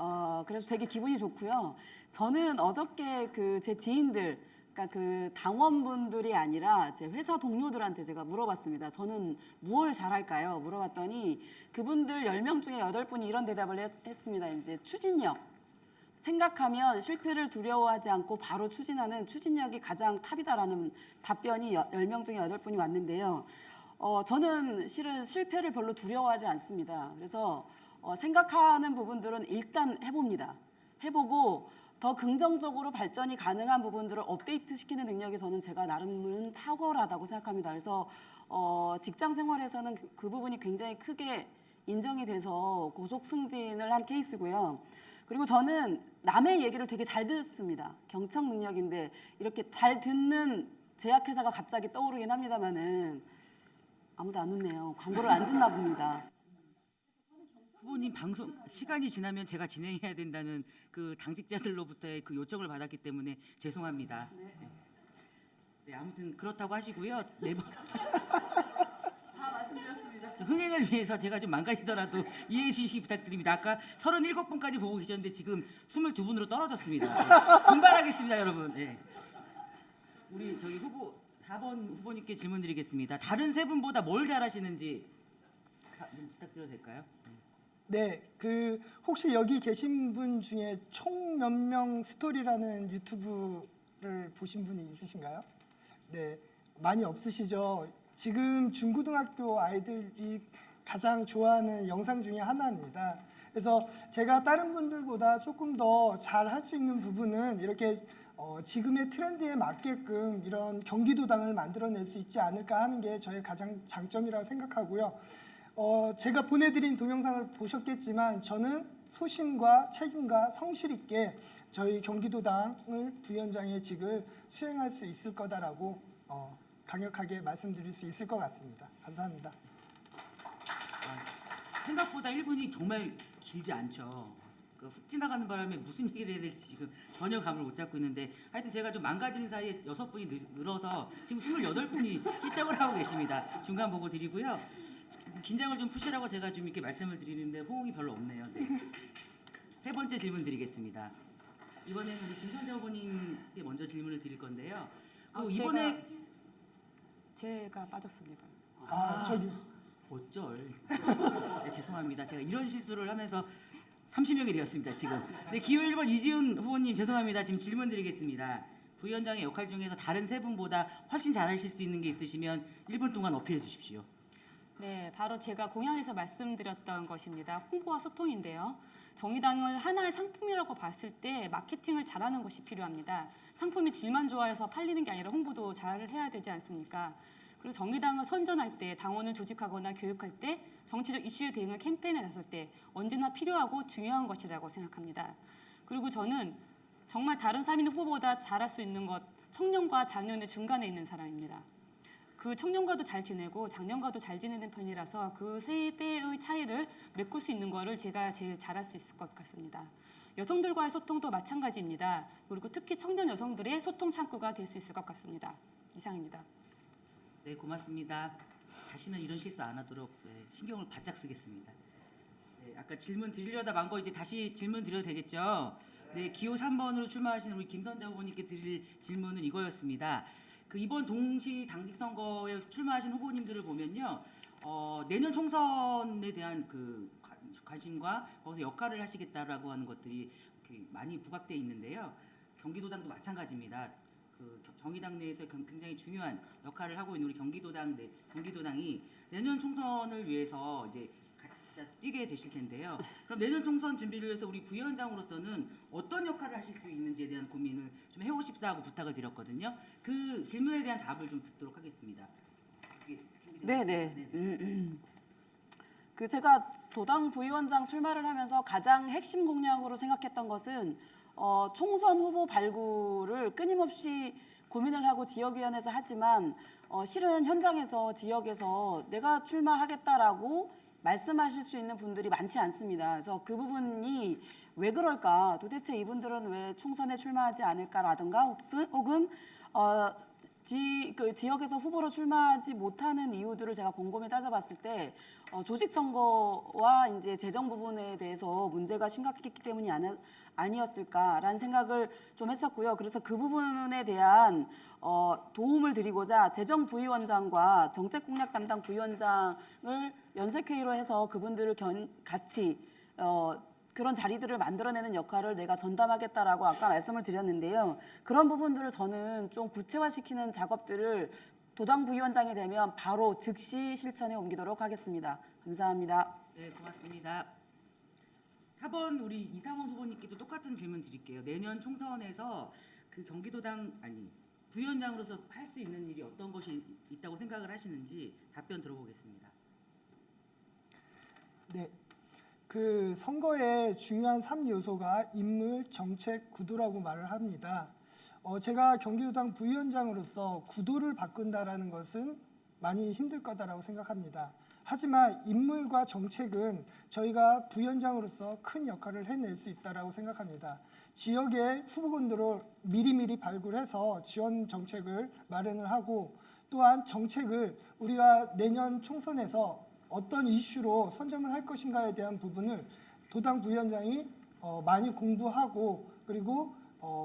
[SPEAKER 4] 그래서 되게 기분이 좋고요. 저는 어저께 그 제 지인들, 그러니까 그 당원분들이 아니라 제 회사 동료들한테 제가 물어봤습니다. 저는 무엇을 잘할까요? 물어봤더니 그분들 10명 중에 8분이 이런 대답을 했습니다. 이제 추진력. 생각하면 실패를 두려워하지 않고 바로 추진하는 추진력이 가장 탑이다라는 답변이 10명 중에 8분이 왔는데요. 저는 실은 실패를 별로 두려워하지 않습니다. 그래서 생각하는 부분들은 일단 해봅니다. 해보고 더 긍정적으로 발전이 가능한 부분들을 업데이트시키는 능력이 저는 제가 나름은 탁월하다고 생각합니다. 그래서 직장 생활에서는 그 부분이 굉장히 크게 인정이 돼서 고속 승진을 한 케이스고요. 그리고 저는 남의 얘기를 되게 잘 듣습니다. 경청 능력인데 이렇게 잘 듣는 제약회사가 갑자기 떠오르긴 합니다만은 아무도 안 웃네요. 광고를 안 듣나 봅니다.
[SPEAKER 1] 후보님 방송 시간이 지나면 제가 진행해야 된다는 그 당직자들로부터의 그 요청을 받았기 때문에 죄송합니다. 네, 아무튼 그렇다고 하시고요. 네 번.
[SPEAKER 4] 다 말씀드렸습니다.
[SPEAKER 1] 흥행을 위해서 제가 좀 망가지더라도 이해해 주시기 부탁드립니다. 아까 37분까지 보고 계셨는데 지금 22분으로 떨어졌습니다. 네. 분발하겠습니다, 여러분. 네. 우리 저기 후보 4번 후보님께 질문 드리겠습니다. 다른 세 분보다 뭘 잘하시는지 좀 부탁드려도 될까요?
[SPEAKER 5] 네, 그 혹시 여기 계신 분 중에 총 몇 명 스토리라는 유튜브를 보신 분이 있으신가요? 네, 많이 없으시죠? 지금 중고등학교 아이들이 가장 좋아하는 영상 중에 하나입니다. 그래서 제가 다른 분들보다 조금 더 잘 할 수 있는 부분은 이렇게 지금의 트렌드에 맞게끔 이런 경기도당을 만들어낼 수 있지 않을까 하는 게 저의 가장 장점이라고 생각하고요. 제가 보내드린 동영상을 보셨겠지만 저는 소신과 책임과 성실 있게 저희 경기도당을 부위원장의 직을 수행할 수 있을 거다라고 강력하게 말씀드릴 수 있을 것 같습니다. 감사합니다.
[SPEAKER 1] 생각보다 1분이 정말 길지 않죠. 훅 지나가는 바람에 무슨 얘기를 해야 될지 지금 전혀 감을 못 잡고 있는데 하여튼 제가 좀 망가지는 사이에 6분이 늘어서 지금 28분이 시청을 하고 계십니다. 중간 보고 드리고요. 긴장을 좀 푸시라고 제가 좀 이렇게 말씀을 드리는데 호응이 별로 없네요. 네. 세 번째 질문 드리겠습니다. 이번에는 우리 김선재 후보님께 먼저 질문을 드릴 건데요. 이번에
[SPEAKER 2] 제가 빠졌습니다.
[SPEAKER 5] 저기
[SPEAKER 1] 어쩔. 네, 죄송합니다. 제가 이런 실수를 하면서 30명이 되었습니다. 지금. 네, 기호 1번 이지훈 후보님 죄송합니다. 지금 질문 드리겠습니다. 부위원장의 역할 중에서 다른 세 분보다 훨씬 잘하실 수 있는 게 있으시면 1분 동안 어필해 주십시오.
[SPEAKER 2] 네, 바로 제가 공약에서 말씀드렸던 것입니다. 홍보와 소통인데요. 정의당을 하나의 상품이라고 봤을 때 마케팅을 잘하는 것이 필요합니다. 상품이 질만 좋아해서 팔리는 게 아니라 홍보도 잘 해야 되지 않습니까? 그리고 정의당을 선전할 때, 당원을 조직하거나 교육할 때, 정치적 이슈에 대응할 캠페인에 나설 때 언제나 필요하고 중요한 것이라고 생각합니다. 그리고 저는 정말 다른 3인 후보보다 잘할 수 있는 것, 청년과 장년의 중간에 있는 사람입니다. 그 청년과도 잘 지내고 장년과도 잘 지내는 편이라서 그 세대의 차이를 메꿀 수 있는 거를 제가 제일 잘할 수 있을 것 같습니다. 여성들과의 소통도 마찬가지입니다. 그리고 특히 청년 여성들의 소통 창구가 될 수 있을 것 같습니다. 이상입니다.
[SPEAKER 1] 네, 고맙습니다. 다시는 이런 실수 안 하도록 신경을 바짝 쓰겠습니다. 네, 아까 질문 드리려다 만 거 이제 다시 질문 드려도 되겠죠? 네, 기호 3번으로 출마하시는 우리 김선재 후보님께 드릴 질문은 이거였습니다. 이번 동시 당직 선거에 출마하신 후보님들을 보면요, 내년 총선에 대한 그 관심과 거기서 역할을 하시겠다라고 하는 것들이 많이 부각돼 있는데요. 경기도당도 마찬가지입니다. 정의당 내에서 굉장히 중요한 역할을 하고 있는 우리 경기도당이 내년 총선을 위해서 이제 뛰게 되실 텐데요. 그럼 내년 총선 준비를 위해서 우리 부위원장으로서는 어떤 역할을 하실 수 있는지에 대한 고민을 좀 해오십사 하고 부탁을 드렸거든요. 그 질문에 대한 답을 좀 듣도록 하겠습니다.
[SPEAKER 4] 네네. 제가 도당 부위원장 출마를 하면서 가장 핵심 공약으로 생각했던 것은 총선 후보 발굴을 끊임없이 고민을 하고 지역위원회에서 하지만 실은 현장에서 지역에서 내가 출마하겠다라고 말씀하실 수 있는 분들이 많지 않습니다. 그래서 그 부분이 왜 그럴까? 도대체 이분들은 왜 총선에 출마하지 않을까라든가 혹은 지역에서 후보로 출마하지 못하는 이유들을 제가 곰곰이 따져봤을 때 조직 선거와 이제 재정 부분에 대해서 문제가 심각했기 때문이 아니었을까라는 생각을 좀 했었고요. 그래서 그 부분에 대한 도움을 드리고자 재정부위원장과 정책공약 담당 부위원장을 연색회의로 해서 그분들을 같이 그런 자리들을 만들어내는 역할을 내가 전담하겠다라고 아까 말씀을 드렸는데요. 그런 부분들을 저는 좀 구체화시키는 작업들을 도당 부위원장이 되면 바로 즉시 실천에 옮기도록 하겠습니다. 감사합니다.
[SPEAKER 1] 네, 고맙습니다. 4번 우리 이상원 후보님께도 똑같은 질문 드릴게요. 내년 총선에서 그 경기도당 부위원장으로서 할 수 있는 일이 어떤 것이 있다고 생각을 하시는지 답변 들어보겠습니다.
[SPEAKER 5] 네. 그 선거의 중요한 3요소가 인물, 정책, 구도라고 말을 합니다. 제가 경기도당 부위원장으로서 구도를 바꾼다라는 것은 많이 힘들 거다라고 생각합니다. 하지만 인물과 정책은 저희가 부위원장으로서 큰 역할을 해낼 수 있다라고 생각합니다. 지역의 후보군들을 미리미리 발굴해서 지원 정책을 마련을 하고 또한 정책을 우리가 내년 총선에서 어떤 이슈로 선점을 할 것인가에 대한 부분을 도당 부위원장이 많이 공부하고 그리고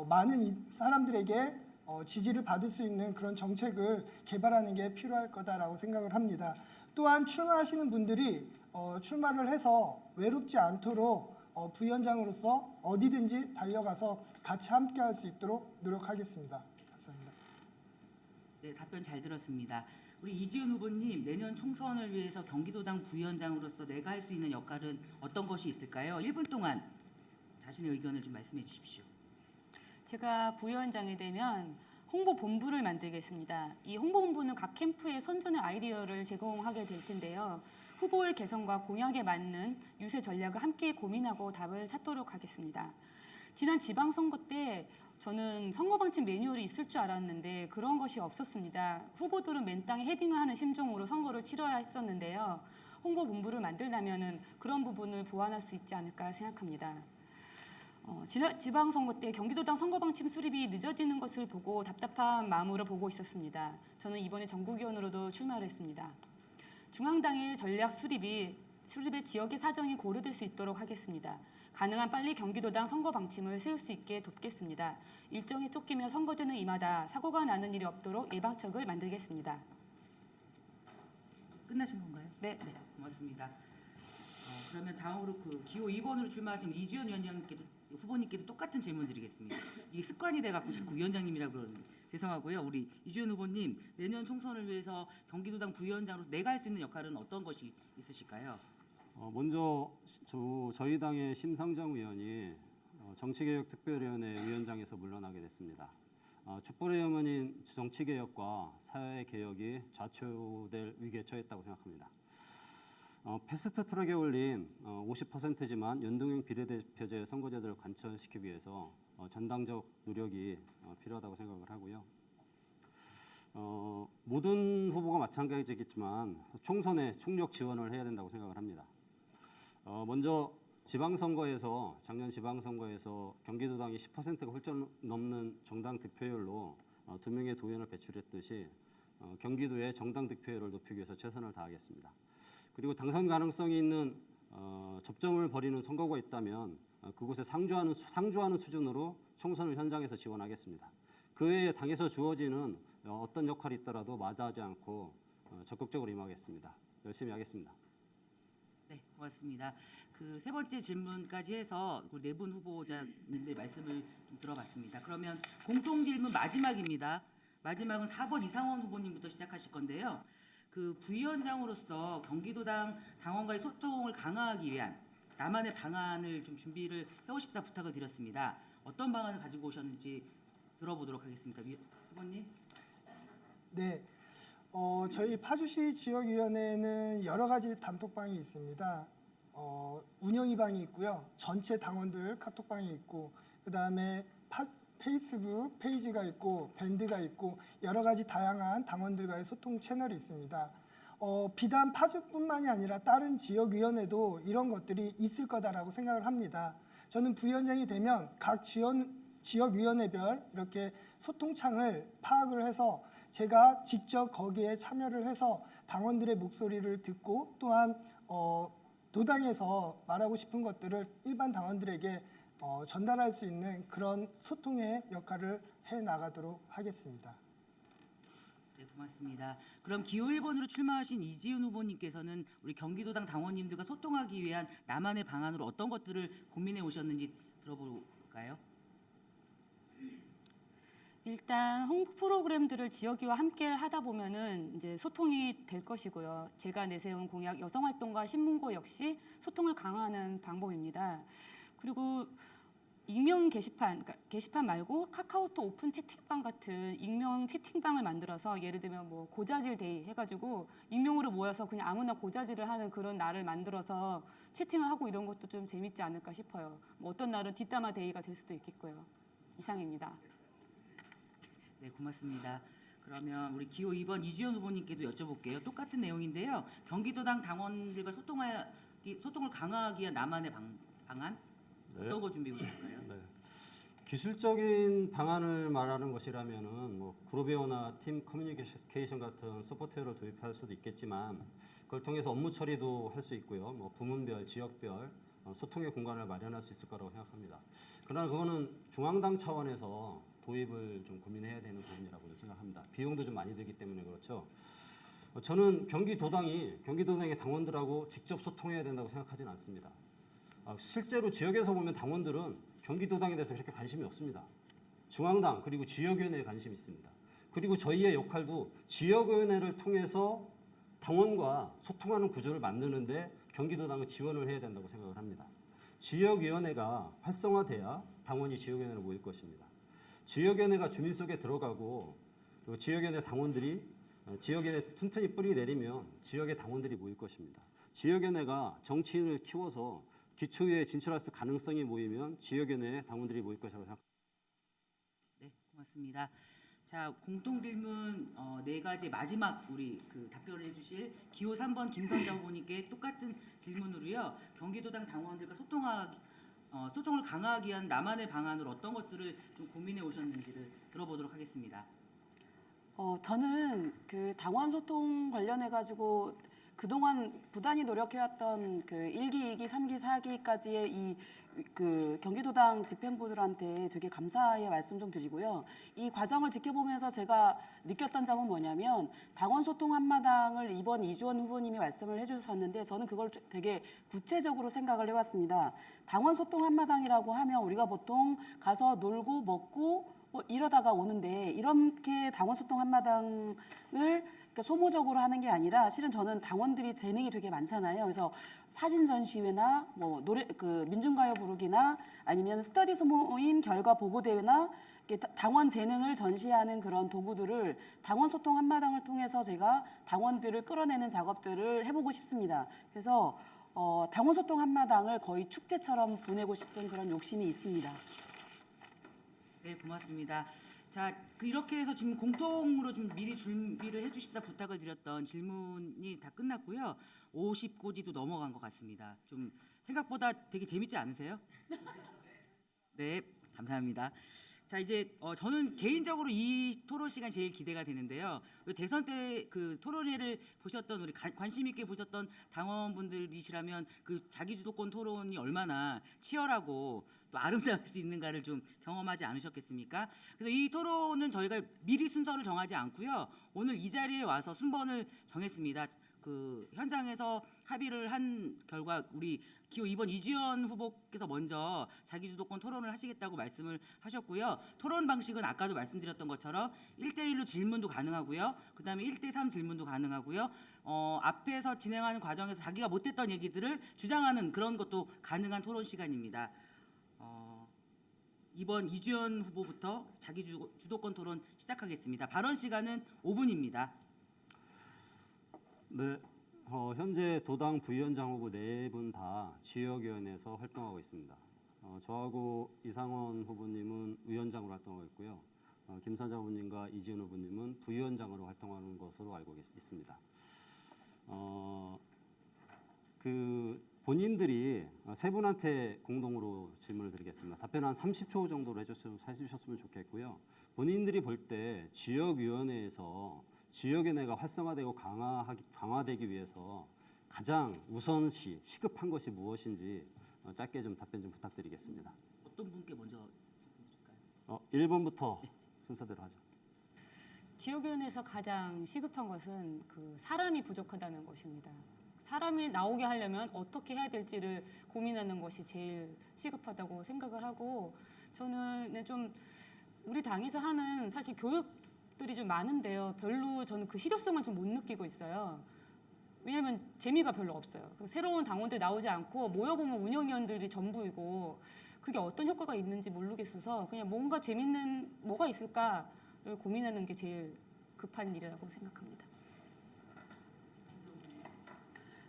[SPEAKER 5] 많은 사람들에게 지지를 받을 수 있는 그런 정책을 개발하는 게 필요할 거다라고 생각을 합니다. 또한 출마하시는 분들이 출마를 해서 외롭지 않도록 부위원장으로서 어디든지 달려가서 같이 함께할 수 있도록 노력하겠습니다. 감사합니다.
[SPEAKER 1] 네, 답변 잘 들었습니다. 우리 이지훈 후보님, 내년 총선을 위해서 경기도당 부위원장으로서 내가 할 수 있는 역할은 어떤 것이 있을까요? 1분 동안 자신의 의견을 좀 말씀해 주십시오.
[SPEAKER 2] 제가 부위원장이 되면 홍보본부를 만들겠습니다. 이 홍보본부는 각 캠프에 선전의 아이디어를 제공하게 될 텐데요. 후보의 개성과 공약에 맞는 유세 전략을 함께 고민하고 답을 찾도록 하겠습니다. 지난 지방선거 때 저는 선거방침 매뉴얼이 있을 줄 알았는데 그런 것이 없었습니다. 후보들은 맨땅에 헤딩을 하는 심정으로 선거를 치러야 했었는데요. 홍보본부를 만들려면 그런 부분을 보완할 수 있지 않을까 생각합니다. 지방선거 때 경기도당 선거방침 수립이 늦어지는 것을 보고 답답한 마음으로 보고 있었습니다. 저는 이번에 전국위원으로도 출마를 했습니다. 중앙당의 전략 수립에 지역의 사정이 고려될 수 있도록 하겠습니다. 가능한 빨리 경기도당 선거방침을 세울 수 있게 돕겠습니다. 일정에 쫓기며 선거제는 임하다 사고가 나는 일이 없도록 예방책을 만들겠습니다.
[SPEAKER 1] 끝나신 건가요?
[SPEAKER 2] 네.
[SPEAKER 1] 네, 고맙습니다. 그러면 다음으로 그 기호 2번으로 출마하신 이지훈 후보님께도 똑같은 질문 드리겠습니다. 이게 습관이 돼갖고 자꾸 위원장님이라고 그러는데 죄송하고요. 우리 이지훈 후보님, 내년 총선을 위해서 경기도당 부위원장으로서 내가 할 수 있는 역할은 어떤 것이 있으실까요?
[SPEAKER 3] 먼저 저희 당의 심상정 의원이 정치개혁특별위원회 위원장에서 물러나게 됐습니다. 촛불의 영혼인 정치개혁과 사회개혁이 좌초될 위기에 처했다고 생각합니다. 패스트트랙에 올린 50%지만 연동형 비례대표제 선거제도를 관철시키기 위해서 전당적 노력이 필요하다고 생각을 하고요. 모든 후보가 마찬가지겠지만 총선에 총력 지원을 해야 된다고 생각을 합니다. 먼저 작년 지방선거에서 경기도당이 10%가 훌쩍 넘는 정당 득표율로 2명의 도의원을 배출했듯이 경기도의 정당 득표율을 높이기 위해서 최선을 다하겠습니다. 그리고 당선 가능성이 있는 접점을 벌이는 선거가 있다면 그곳에 상주하는 수준으로 총선을 현장에서 지원하겠습니다. 그 외에 당에서 주어지는 어떤 역할이 있더라도 마다하지 않고 적극적으로 임하겠습니다. 열심히 하겠습니다.
[SPEAKER 1] 네, 고맙습니다. 그 세 번째 질문까지 해서 네 분 후보자님들 말씀을 좀 들어봤습니다. 그러면 공통 질문 마지막입니다. 마지막은 4번 이상원 후보님부터 시작하실 건데요. 그 부위원장으로서 경기도당 당원과의 소통을 강화하기 위한 나만의 방안을 좀 준비를 해오십사 부탁을 드렸습니다. 어떤 방안을 가지고 오셨는지 들어보도록 하겠습니다. 후보님.
[SPEAKER 5] 네, 저희 파주시 지역위원회는 여러 가지 단톡방이 있습니다. 운영위방이 있고요. 전체 당원들 카톡방이 있고 그다음에 페이스북 페이지가 있고 밴드가 있고 여러 가지 다양한 당원들과의 소통 채널이 있습니다. 비단 파주뿐만이 아니라 다른 지역위원회도 이런 것들이 있을 거다라고 생각을 합니다. 저는 부위원장이 되면 각 지역위원회별 이렇게 소통창을 파악을 해서 제가 직접 거기에 참여를 해서 당원들의 목소리를 듣고 또한 도당에서 말하고 싶은 것들을 일반 당원들에게 전달할 수 있는 그런 소통의 역할을 해나가도록 하겠습니다.
[SPEAKER 1] 네, 고맙습니다. 그럼 기호 1번으로 출마하신 이지훈 후보님께서는 우리 경기도당 당원님들과 소통하기 위한 나만의 방안으로 어떤 것들을 고민해 오셨는지 들어볼까요?
[SPEAKER 2] 일단 홍보 프로그램들을 지역위와 함께 하다 보면은 이제 소통이 될 것이고요. 제가 내세운 공약 여성활동가 신문고 역시 소통을 강화하는 방법입니다. 그리고 익명 게시판, 그러니까 게시판 말고 카카오톡 오픈 채팅방 같은 익명 채팅방을 만들어서 예를 들면 뭐 고자질 데이 해가지고 익명으로 모여서 그냥 아무나 고자질을 하는 그런 날을 만들어서 채팅을 하고 이런 것도 좀 재밌지 않을까 싶어요. 뭐 어떤 날은 뒷담화 데이가 될 수도 있겠고요. 이상입니다.
[SPEAKER 1] 네, 고맙습니다. 그러면 우리 기호 2번 이주연 후보님께도 여쭤볼게요. 똑같은 내용인데요. 경기도당 당원들과 소통을 강화하기 위한 나만의 방안 어떤 거 준비해 오셨을까요?
[SPEAKER 3] 네. 기술적인 방안을 말하는 것이라면은 뭐 그룹웨어나 팀 커뮤니케이션 같은 소프트웨어를 도입할 수도 있겠지만 그걸 통해서 업무 처리도 할 수 있고요. 뭐 부문별, 지역별 소통의 공간을 마련할 수 있을 거라고 생각합니다. 그러나 그거는 중앙당 차원에서 도입을 좀 고민해야 되는 부분이라고 생각합니다. 비용도 좀 많이 들기 때문에 그렇죠. 저는 경기도당의 당원들하고 직접 소통해야 된다고 생각하지는 않습니다. 실제로 지역에서 보면 당원들은 경기도당에 대해서 그렇게 관심이 없습니다. 중앙당 그리고 지역위원회에 관심이 있습니다. 그리고 저희의 역할도 지역위원회를 통해서 당원과 소통하는 구조를 만드는데 경기도당은 지원을 해야 된다고 생각을 합니다. 지역위원회가 활성화돼야 당원이 지역위원회로 모일 것입니다. 지역위원회가 주민 속에 들어가고 지역위원회 당원들이 지역위원회 튼튼히 뿌리 내리면 지역의 당원들이 모일 것입니다. 지역위원회가 정치인을 키워서 기초위에 진출할 가능성이 모이면 지역위원회에 당원들이 모일 것이라고 생각합니다.
[SPEAKER 1] 네, 고맙습니다. 자, 공통 질문 네 가지 마지막 우리 답변을 해주실 기호 3번 김선자 후보님께 똑같은 질문으로요. 경기도당 당원들과 소통을 강화하기 위한 나만의 방안으로 어떤 것들을 좀 고민해 오셨는지를 들어보도록 하겠습니다.
[SPEAKER 4] 저는 그 당원 소통 관련해 가지고 그동안 부단히 노력해왔던 그 1기, 2기, 3기, 4기까지의 그 경기도당 집행부들한테 되게 감사의 말씀 좀 드리고요. 이 과정을 지켜보면서 제가 느꼈던 점은 뭐냐면 당원 소통 한마당을 이번 이주원 후보님이 말씀을 해주셨는데 저는 그걸 되게 구체적으로 생각을 해왔습니다. 당원 소통 한마당이라고 하면 우리가 보통 가서 놀고 먹고 뭐 이러다가 오는데 이렇게 당원 소통 한마당을 소모적으로 하는 게 아니라 실은 저는 당원들이 재능이 되게 많잖아요. 그래서 사진 전시회나 뭐 노래 민중가요 부르기나 아니면 스터디 소모임 결과 보고 대회나 당원 재능을 전시하는 그런 도구들을 당원 소통 한마당을 통해서 제가 당원들을 끌어내는 작업들을 해보고 싶습니다. 그래서 당원 소통 한마당을 거의 축제처럼 보내고 싶은 그런 욕심이 있습니다.
[SPEAKER 1] 네, 고맙습니다. 자, 이렇게 해서 지금 공통으로 좀 미리 준비를 해주십사 부탁을 드렸던 질문이 다 끝났고요. 50고지도 넘어간 것 같습니다. 좀 생각보다 되게 재밌지 않으세요? 네, 감사합니다. 자, 이제 저는 개인적으로 이 토론 시간 제일 기대가 되는데요. 대선 때 그 토론회를 보셨던 우리 관심 있게 보셨던 당원분들이시라면 그 자기주도권 토론이 얼마나 치열하고 또 아름다울 수 있는가를 좀 경험하지 않으셨겠습니까? 그래서 이 토론은 저희가 미리 순서를 정하지 않고요. 오늘 이 자리에 와서 순번을 정했습니다. 그 현장에서 합의를 한 결과 우리 기호 2번 이주연 후보께서 먼저 자기주도권 토론을 하시겠다고 말씀을 하셨고요. 토론 방식은 아까도 말씀드렸던 것처럼 1대1로 질문도 가능하고요. 그다음에 1대3 질문도 가능하고요. 앞에서 진행하는 과정에서 자기가 못했던 얘기들을 주장하는 그런 것도 가능한 토론 시간입니다. 이번 이주연 후보부터 자기주도권 토론 시작하겠습니다. 발언 시간은 5분입니다.
[SPEAKER 3] 네, 현재 도당 부위원장 후보 4분 다 지역위원회에서 활동하고 있습니다. 저하고 이상원 후보님은 위원장으로 활동하고 있고요. 김선자 후보님과 이지은 후보님은 부위원장으로 활동하는 것으로 알고 있습니다. 본인들이 세 분한테 공동으로 질문을 드리겠습니다. 답변 한 30초 정도로 해주셨으면 좋겠고요. 본인들이 볼 때 지역위원회에서 지역위원회가 활성화되고 강화되기 위해서 가장 우선시 시급한 것이 무엇인지 짧게 좀 답변 좀 부탁드리겠습니다.
[SPEAKER 1] 어떤 분께 먼저 질문드릴까요?
[SPEAKER 3] 1번부터 순서대로 하죠.
[SPEAKER 2] 지역위원회에서 가장 시급한 것은 그 사람이 부족하다는 것입니다. 사람이 나오게 하려면 어떻게 해야 될지를 고민하는 것이 제일 시급하다고 생각을 하고 저는 좀 우리 당에서 하는 사실 교육들이 좀 많은데요. 별로 저는 그 실효성을 좀 못 느끼고 있어요. 왜냐하면 재미가 별로 없어요. 그 새로운 당원들 나오지 않고 모여보면 운영위원들이 전부이고 그게 어떤 효과가 있는지 모르겠어서 그냥 뭔가 재밌는 뭐가 있을까를 고민하는 게 제일 급한 일이라고 생각합니다.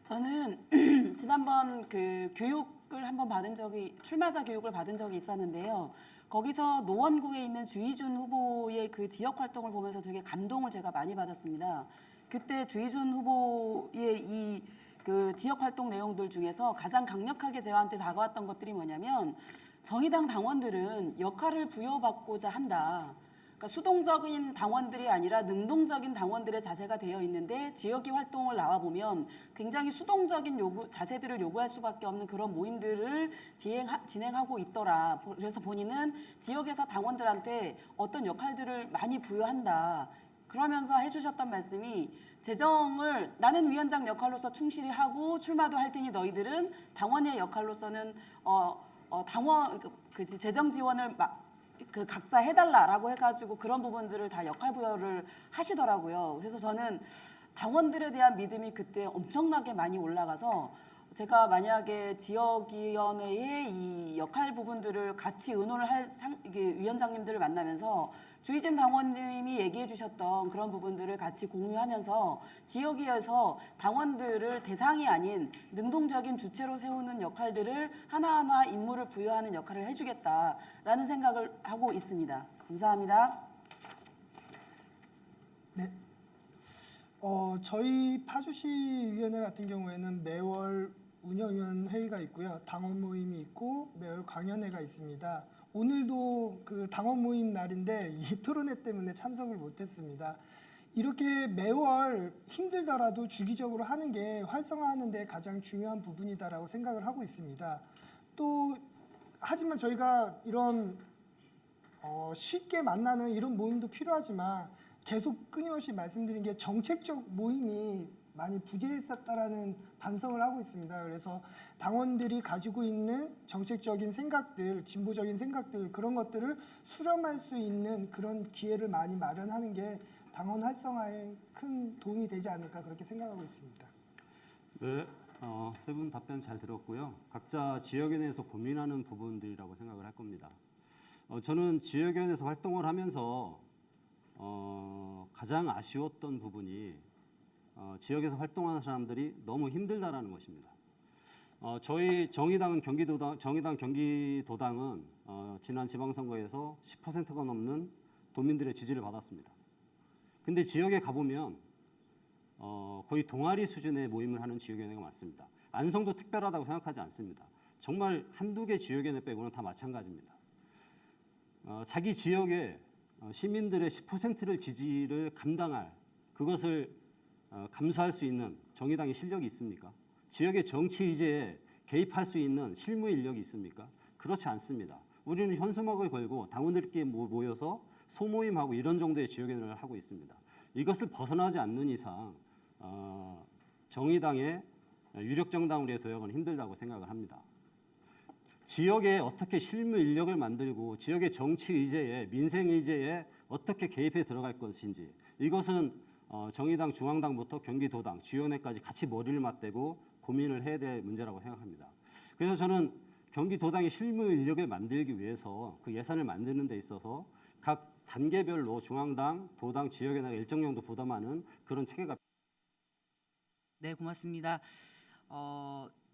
[SPEAKER 4] 저는 지난번 그 교육을 한번 받은 적이 출마자 교육을 받은 적이 있었는데요. 거기서 노원구에 있는 주희준 후보의 그 지역 활동을 보면서 되게 감동을 제가 많이 받았습니다. 그때 주희준 후보의 이 그 지역 활동 내용들 중에서 가장 강력하게 저한테 다가왔던 것들이 뭐냐면 정의당 당원들은 역할을 부여받고자 한다. 그러니까 수동적인 당원들이 아니라 능동적인 당원들의 자세가 되어 있는데 지역의 활동을 나와 보면 굉장히 수동적인 자세들을 요구할 수밖에 없는 그런 모임들을 진행하고 있더라. 그래서 본인은 지역에서 당원들한테 어떤 역할들을 많이 부여한다. 그러면서 해주셨던 말씀이 재정을 나는 위원장 역할로서 충실히 하고 출마도 할 테니 너희들은 당원의 역할로서는 당원 그 재정 지원을 그 각자 해달라라고 해가지고 그런 부분들을 다 역할 부여를 하시더라고요. 그래서 저는 당원들에 대한 믿음이 그때 엄청나게 많이 올라가서 제가 만약에 지역위원회의 이 역할 부분들을 같이 의논을 할 위원장님들을 만나면서 주희진 당원님이 얘기해 주셨던 그런 부분들을 같이 공유하면서 지역위에서 당원들을 대상이 아닌 능동적인 주체로 세우는 역할들을 하나하나 임무를 부여하는 역할을 해주겠다라는 생각을 하고 있습니다. 감사합니다.
[SPEAKER 5] 네. 저희 파주시위원회 같은 경우에는 매월 운영위원 회의가 있고요. 당원 모임이 있고 매월 강연회가 있습니다. 오늘도 그 당원 모임 날인데 이 토론회 때문에 참석을 못했습니다. 이렇게 매월 힘들더라도 주기적으로 하는 게 활성화하는 데 가장 중요한 부분이다라고 생각을 하고 있습니다. 또 하지만 저희가 이런 쉽게 만나는 이런 모임도 필요하지만 계속 끊임없이 말씀드린 게 정책적 모임이 많이 부재했었다라는 반성을 하고 있습니다. 그래서 당원들이 가지고 있는 정책적인 생각들, 진보적인 생각들 그런 것들을 수렴할 수 있는 그런 기회를 많이 마련하는 게 당원 활성화에 큰 도움이 되지 않을까 그렇게 생각하고 있습니다.
[SPEAKER 3] 네, 세 분 답변 잘 들었고요. 각자 지역위원회에서 고민하는 부분들이라고 생각을 할 겁니다. 저는 지역위원회에서 활동을 하면서 가장 아쉬웠던 부분이 지역에서 활동하는 사람들이 너무 힘들다라는 것입니다. 저희 정의당 경기도당은 지난 지방선거에서 10%가 넘는 도민들의 지지를 받았습니다. 근데 지역에 가보면 거의 동아리 수준의 모임을 하는 지역위원회가 많습니다. 안성도 특별하다고 생각하지 않습니다. 정말 한두 개 지역위원회 빼고는 다 마찬가지입니다. 자기 지역의 시민들의 10%를 지지를 감당할 그것을 감수할 수 있는 정의당의 실력이 있습니까? 지역의 정치 의제에 개입할 수 있는 실무 인력이 있습니까? 그렇지 않습니다. 우리는 현수막을 걸고 당원들끼리 모여서 소모임하고 이런 정도의 지역위원회를 하고 있습니다. 이것을 벗어나지 않는 이상 정의당의 유력 정당으로의 도약은 힘들다고 생각을 합니다. 지역에 어떻게 실무 인력을 만들고 지역의 정치 의제에 민생 의제에 어떻게 개입해 들어갈 것인지 이것은 정의당 중앙당부터 경기도당, 지원회까지 같이 머리를 맞대고 고민을 해야 될 문제라고 생각합니다. 그래서 저는 경기도당의 실무 인력을 만들기 위해서 그 예산을 만드는 데 있어서 각 단계별로 중앙당, 도당, 지역회가 일정 정도 부담하는 그런 체계가.
[SPEAKER 1] 네, 고맙습니다.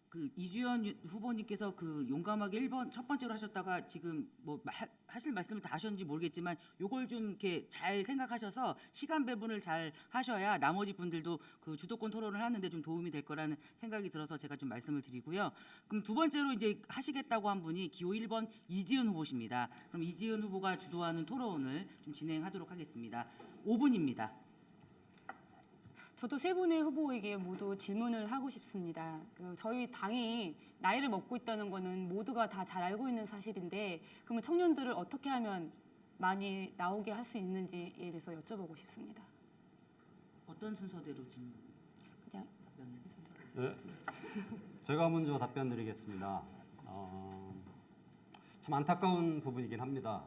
[SPEAKER 1] 그 이주연 후보님께서 그 용감하게 1번 첫 번째로 하셨다가 지금 뭐 하실 말씀을 다 하셨는지 모르겠지만 요걸 좀 이렇게 잘 생각하셔서 시간 배분을 잘 하셔야 나머지 분들도 그 주도권 토론을 하는데 좀 도움이 될 거라는 생각이 들어서 제가 좀 말씀을 드리고요. 그럼 두 번째로 이제 하시겠다고 한 분이 기호 1번 이지은 후보십니다. 그럼 이지은 후보가 주도하는 토론을 좀 진행하도록 하겠습니다. 5분입니다.
[SPEAKER 2] 저도 세 분의 후보에게 모두 질문을 하고 싶습니다. 저희 당이 나이를 먹고 있다는 거는 모두가 다 잘 알고 있는 사실인데 그러면 청년들을 어떻게 하면 많이 나오게 할 수 있는지에 대해서 여쭤보고 싶습니다.
[SPEAKER 1] 어떤 순서대로 질문?
[SPEAKER 2] 그냥
[SPEAKER 3] 네, 제가 먼저 답변 드리겠습니다. 참 안타까운 부분이긴 합니다.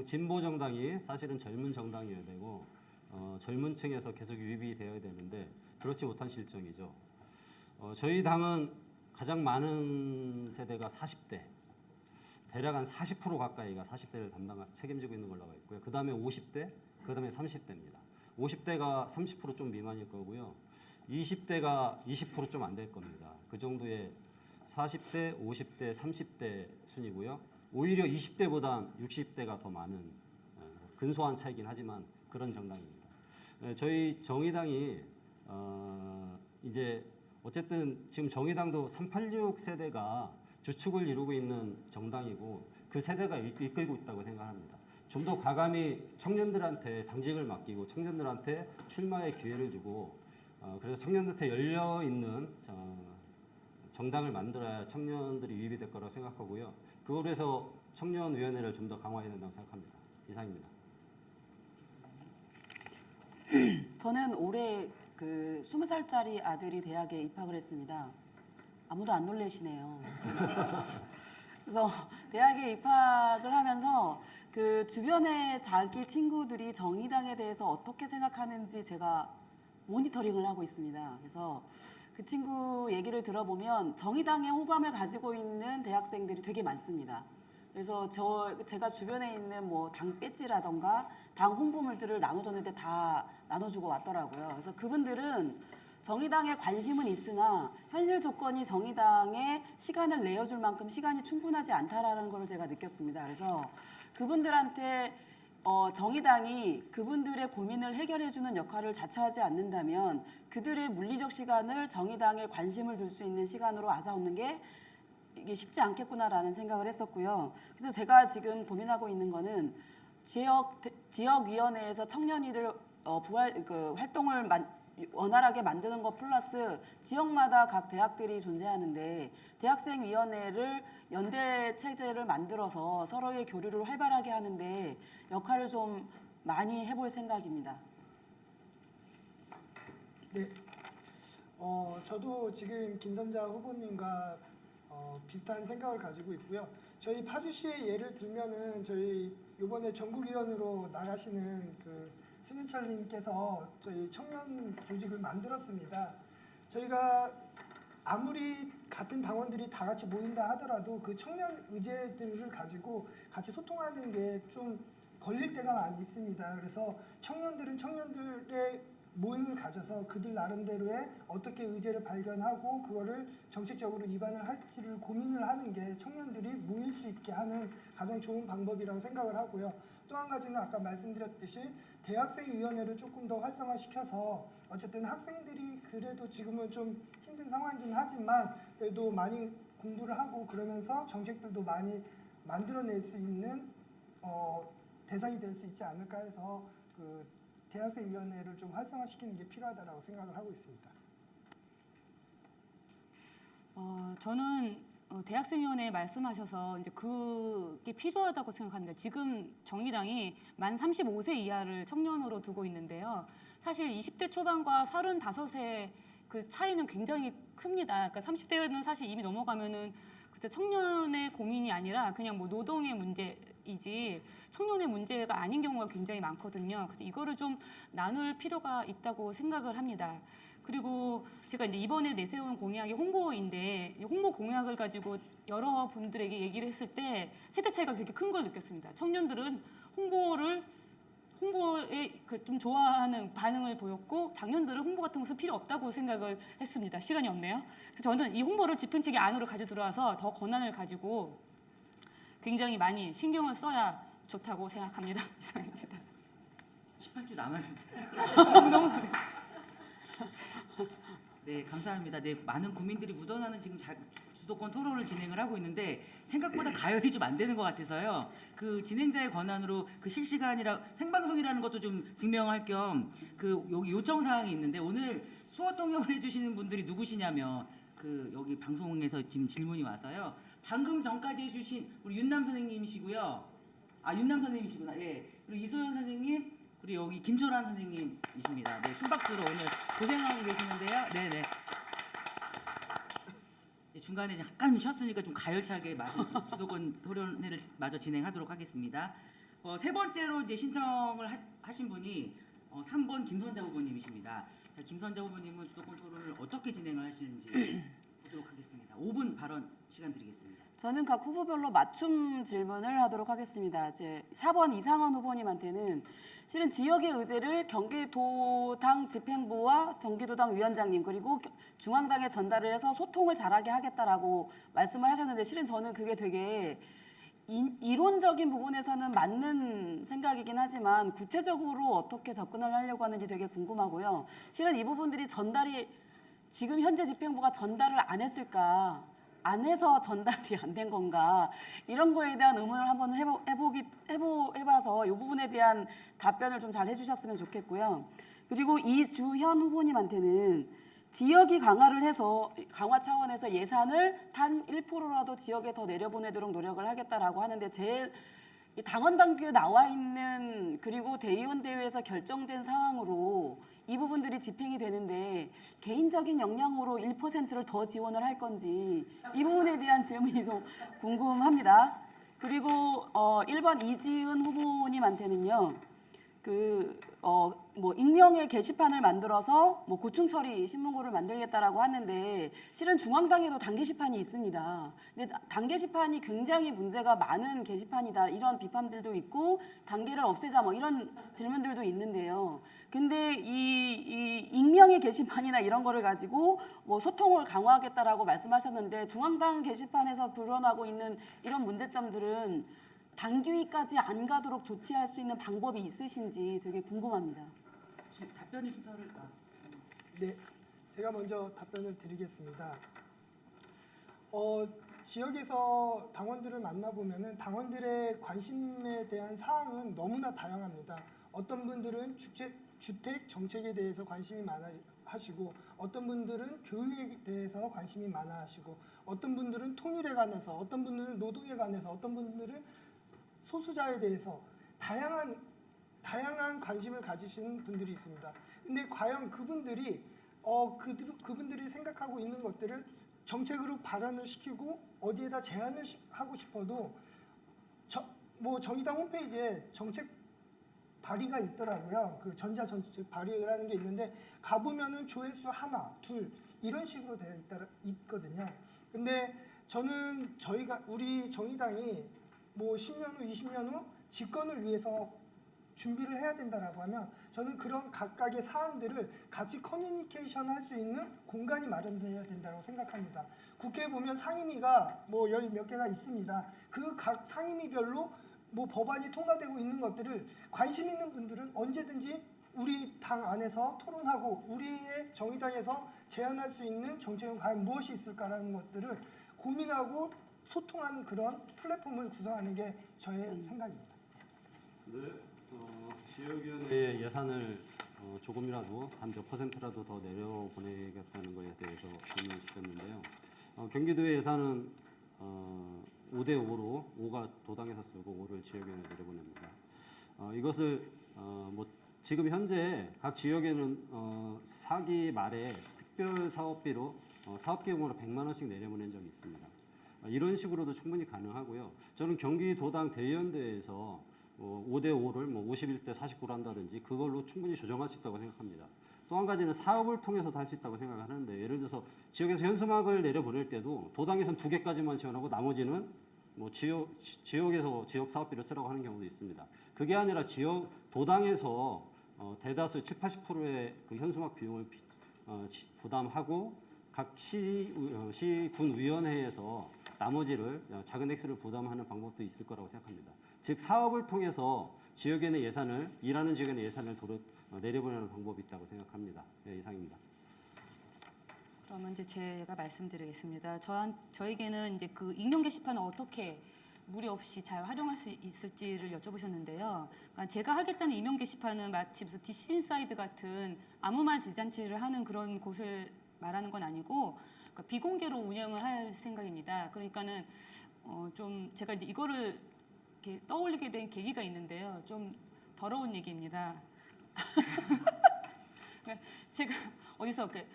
[SPEAKER 3] 진보 정당이 사실은 젊은 정당이어야 되고 젊은 층에서 계속 유입이 되어야 되는데 그렇지 못한 실정이죠. 저희 당은 가장 많은 세대가 40대, 대략 한 40% 가까이가 40대를 책임지고 있는 걸로 알고 있고요. 그 다음에 50대, 그 다음에 30대입니다. 50대가 30% 좀 미만일 거고요. 20대가 20% 좀 안 될 겁니다. 그 정도의 40대, 50대, 30대 순이고요. 오히려 20대보단 60대가 더 많은 근소한 차이긴 하지만 그런 정당입니다. 저희 정의당이 이제 어쨌든 지금 정의당도 386 세대가 주축을 이루고 있는 정당이고 그 세대가 이끌고 있다고 생각합니다. 좀 더 과감히 청년들한테 당직을 맡기고 청년들한테 출마의 기회를 주고 그래서 청년들한테 열려 있는 정당을 만들어야 청년들이 유입이 될 거라고 생각하고요. 그걸 위해서 청년위원회를 좀 더 강화해야 된다고 생각합니다. 이상입니다.
[SPEAKER 4] 저는 올해 그 20살짜리 아들이 대학에 입학을 했습니다. 아무도 안 놀래시네요. 그래서 대학에 입학을 하면서 그 주변에 자기 친구들이 정의당에 대해서 어떻게 생각하는지 제가 모니터링을 하고 있습니다. 그래서 그 친구 얘기를 들어보면 정의당에 호감을 가지고 있는 대학생들이 되게 많습니다. 그래서 제가 주변에 있는 뭐 당 배지라던가 당 홍보물들을 나눠줬는데 다 나눠주고 왔더라고요. 그래서 그분들은 정의당에 관심은 있으나 현실 조건이 정의당에 시간을 내어줄 만큼 시간이 충분하지 않다라는 걸 제가 느꼈습니다. 그래서 그분들한테 정의당이 그분들의 고민을 해결해주는 역할을 자처하지 않는다면 그들의 물리적 시간을 정의당에 관심을 둘 수 있는 시간으로 앗아오는 게 이게 쉽지 않겠구나라는 생각을 했었고요. 그래서 제가 지금 고민하고 있는 거는 지역위원회에서 청년위를 활동을 원활하게 만드는 것 플러스 지역마다 각 대학들이 존재하는데 대학생위원회를 연대 체제를 만들어서 서로의 교류를 활발하게 하는데 역할을 좀 많이 해볼 생각입니다.
[SPEAKER 5] 네. 저도 지금 김선자 후보님과 비슷한 생각을 가지고 있고요. 저희 파주시의 예를 들면은 저희 이번에 전국위원으로 나가시는 그 승윤철님께서 저희 청년 조직을 만들었습니다. 저희가 아무리 같은 당원들이 다 같이 모인다 하더라도 그 청년 의제들을 가지고 같이 소통하는 게 좀 걸릴 때가 많이 있습니다. 그래서 청년들은 청년들의 모임을 가져서 그들 나름대로의 어떻게 의제를 발견하고 그거를 정책적으로 입안을 할지를 고민을 하는 게 청년들이 모일 수 있게 하는 가장 좋은 방법이라고 생각을 하고요. 또 한 가지는 아까 말씀드렸듯이 대학생위원회를 조금 더 활성화시켜서 어쨌든 학생들이 그래도 지금은 좀 힘든 상황이긴 하지만 그래도 많이 공부를 하고 그러면서 정책들도 많이 만들어낼 수 있는 대상이 될 수 있지 않을까 해서 그 대학생위원회를 좀 활성화시키는 게 필요하다고 생각을 하고 있습니다.
[SPEAKER 2] 저는 대학생위원회 말씀하셔서 이제 그게 필요하다고 생각합니다. 지금 정의당이 만 35세 이하를 청년으로 두고 있는데요. 사실 20대 초반과 35세 그 차이는 굉장히 큽니다. 그러니까 30대는 사실 이미 넘어가면은 그때 청년의 고민이 아니라 그냥 뭐 노동의 문제이지 청년의 문제가 아닌 경우가 굉장히 많거든요. 그래서 이거를 좀 나눌 필요가 있다고 생각을 합니다. 그리고 제가 이제 이번에 내세운 공약이 홍보인데 홍보 공약을 가지고 여러 분들에게 얘기를 했을 때 세대 차이가 되게 큰 걸 느꼈습니다. 청년들은 홍보에 좀 좋아하는 반응을 보였고 장년들은 홍보 같은 것은 필요 없다고 생각을 했습니다. 시간이 없네요. 그래서 저는 이 홍보를 집행체계 안으로 가져 들어와서 더 권한을 가지고 굉장히 많이 신경을 써야 좋다고 생각합니다. 이상입니다.
[SPEAKER 1] 18주 남았는데.
[SPEAKER 2] 너무
[SPEAKER 1] 네, 감사합니다. 네, 많은 고민들이 묻어나는 지금 주도권 토론을 진행을 하고 있는데 생각보다 가열이 좀 안 되는 것 같아서요. 그 진행자의 권한으로 그 실시간이라 생방송이라는 것도 좀 증명할 겸 그 여기 요청 사항이 있는데 오늘 수어 통역을 해주시는 분들이 누구시냐면 그 여기 방송에서 지금 질문이 와서요. 방금 전까지 해주신 우리 윤남 선생님이시고요. 아 윤남 선생님이시구나. 예. 그리고 이소연 선생님. 그리고 여기 김철환 선생님이십니다. 네, 큰 박수로 오늘 고생하고 계시는데요. 네네. 중간에 잠깐 쉬었으니까 좀 가열차게 주도권 토론회를 마저 진행하도록 하겠습니다. 세 번째로 이제 신청을 하신 분이 3번 김선자 후보님이십니다. 자, 김선자 후보님은 주도권 토론을 어떻게 진행을 하시는지 보도록 하겠습니다. 5분 발언 시간 드리겠습니다.
[SPEAKER 4] 저는 각 후보별로 맞춤 질문을 하도록 하겠습니다. 이제 4번 이상원 후보님한테는 실은 지역의 의제를 경기도당 집행부와 경기도당 위원장님 그리고 중앙당에 전달을 해서 소통을 잘하게 하겠다라고 말씀을 하셨는데 실은 저는 그게 되게 이론적인 부분에서는 맞는 생각이긴 하지만 구체적으로 어떻게 접근을 하려고 하는지 되게 궁금하고요. 실은 이 부분들이 전달이 지금 현재 집행부가 전달을 안 했을까? 안 해서 전달이 안 된 건가? 이런 거에 대한 의문을 한번 해봐서 이 부분에 대한 답변을 좀 잘 해주셨으면 좋겠고요. 그리고 이주현 후보님한테는 지역이 강화를 해서 강화 차원에서 예산을 단 1%라도 지역에 더 내려보내도록 노력을 하겠다라고 하는데 이 당원 당규에 나와 있는 그리고 대의원 대회에서 결정된 사항으로 이 부분들이 집행이 되는데 개인적인 역량으로 1%를 더 지원을 할 건지 이 부분에 대한 질문이 좀 궁금합니다. 그리고 1번 이지은 후보님한테는요. 익명의 게시판을 만들어서 고충 처리 신문고를 만들겠다라고 하는데 실은 중앙당에도 당 게시판이 있습니다. 근데 당 게시판이 굉장히 문제가 많은 게시판이다 이런 비판들도 있고 단계를 없애자 이런 질문들도 있는데요. 근데 이 익명의 게시판이나 이런 거를 가지고 소통을 강화하겠다라고 말씀하셨는데 중앙당 게시판에서 드러나고 있는 이런 문제점들은 당규위까지 안 가도록 조치할 수 있는 방법이 있으신지 되게 궁금합니다.
[SPEAKER 1] 지금 답변의 순서를
[SPEAKER 5] 네, 제가 먼저 답변을 드리겠습니다. 지역에서 당원들을 만나보면은 당원들의 관심에 대한 사항은 너무나 다양합니다. 어떤 분들은 주택 정책에 대해서 관심이 많아 하시고 어떤 분들은 교육에 대해서 관심이 많아 하시고 어떤 분들은 통일에 관해서 어떤 분들은 노동에 관해서 어떤 분들은 소수자에 대해서 다양한 관심을 가지시는 분들이 있습니다. 근데 과연 그분들이 그분들이 생각하고 있는 것들을 정책으로 발언을 시키고 어디에다 제안을 하고 싶어도 저희 당 홈페이지에 정책 발의가 있더라고요. 그 전자 정책 발의라는 게 있는데 가보면은 조회수 하나, 둘 이런 식으로 되어 있거든요. 근데 저는 우리 정의당이 10년 후, 20년 후 집권을 위해서 준비를 해야 된다라고 하면 저는 그런 각각의 사안들을 같이 커뮤니케이션 할 수 있는 공간이 마련되어야 된다고 생각합니다. 국회에 보면 상임위가 열 몇 개가 있습니다. 그 각 상임위별로 법안이 통과되고 있는 것들을 관심 있는 분들은 언제든지 우리 당 안에서 토론하고 우리의 정의당에서 제안할 수 있는 정책은 과연 무엇이 있을까라는 것들을 고민하고 소통하는 그런 플랫폼을 구성하는 게 저의 생각입니다.
[SPEAKER 3] 네, 지역위원회 예산을 조금이라도 한 몇 %라도 더 내려보내겠다는 것에 대해서 질문을 주셨는데요. 경기도의 예산은 5대 5로 5가 도당에서 쓰고 5를 지역위원회에 내려보냅니다. 이것을 지금 현재 각 지역에는 4기 말에 특별 사업비로 사업계획으로 100만 원씩 내려보낸 적이 있습니다. 이런 식으로도 충분히 가능하고요. 저는 경기도당 대의원대회에서 5대 5를 51대 49로 한다든지 그걸로 충분히 조정할 수 있다고 생각합니다. 또 한 가지는 사업을 통해서도 할 수 있다고 생각하는데 예를 들어서 지역에서 현수막을 내려보낼 때도 도당에서는 2개까지만 지원하고 나머지는 지역에서 지역 사업비를 쓰라고 하는 경우도 있습니다. 그게 아니라 도당에서 대다수 7, 80%의 그 현수막 비용을 부담하고 각 시군 위원회에서 나머지를 작은 액수를 부담하는 방법도 있을 거라고 생각합니다. 즉 사업을 통해서 지역에 는 예산을 일하는 지역에 는 예산을 내려보내는 방법이 있다고 생각합니다. 네, 이상입니다.
[SPEAKER 2] 그러면 이제 제가 말씀드리겠습니다. 저에게는 이제 그 익명 게시판을 어떻게 무리 없이 잘 활용할 수 있을지를 여쭤보셨는데요. 그러니까 제가 하겠다는 익명 게시판은 마치 무슨 DC 인사이드 같은 아무 말 대잔치를 하는 그런 곳을 말하는 건 아니고 그러니까 비공개로 운영을 할 생각입니다. 그러니까는 좀 제가 이제 이거를 이렇게 떠올리게 된 계기가 있는데요. 좀 더러운 얘기입니다. 제가 어디서 이렇게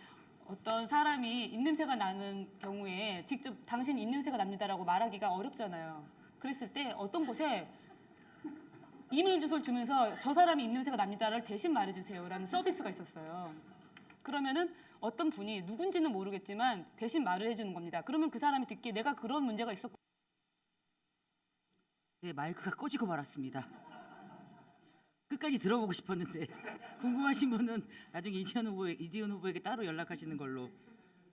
[SPEAKER 2] 어떤 사람이 입냄새가 나는 경우에 직접 당신 입냄새가 납니다라고 말하기가 어렵잖아요. 그랬을 때 어떤 곳에 이메일 주소를 주면서 저 사람이 입냄새가 납니다를 대신 말해주세요라는 서비스가 있었어요. 그러면은 어떤 분이 누군지는 모르겠지만 대신 말을 해주는 겁니다. 그러면 그 사람이 듣기에 내가 그런 문제가 있었고
[SPEAKER 1] 네, 마이크가 꺼지고 말았습니다. 끝까지 들어보고 싶었는데 궁금하신 분은 나중에 이지은 후보에게 따로 연락하시는 걸로.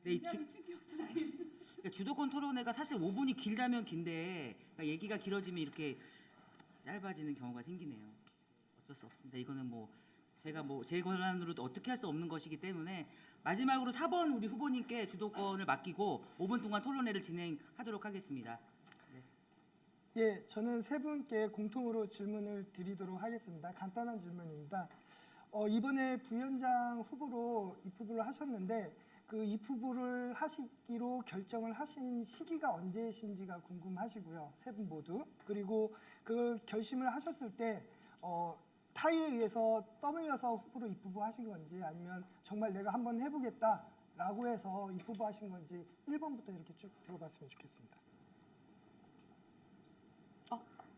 [SPEAKER 1] 네, 그러니까 주도권 토론회가 사실 5분이 길다면 긴데 그러니까 얘기가 길어지면 이렇게 짧아지는 경우가 생기네요. 어쩔 수 없습니다. 이거는 뭐 제가 뭐 제 권한으로도 어떻게 할 수 없는 것이기 때문에 마지막으로 4번 우리 후보님께 주도권을 맡기고 5분 동안 토론회를 진행하도록 하겠습니다.
[SPEAKER 5] 예, 저는 세 분께 공통으로 질문을 드리도록 하겠습니다. 간단한 질문입니다. 이번에 부위원장 후보로 입후보를 하셨는데 그 입후보를 하시기로 결정을 하신 시기가 언제신지가 궁금하시고요. 세 분 모두. 그리고 그 결심을 하셨을 때 타의에 의해서 떠밀려서 후보로 입후보 하신 건지 아니면 정말 내가 한번 해보겠다라고 해서 입후보 하신 건지 1번부터 이렇게 쭉 들어봤으면 좋겠습니다.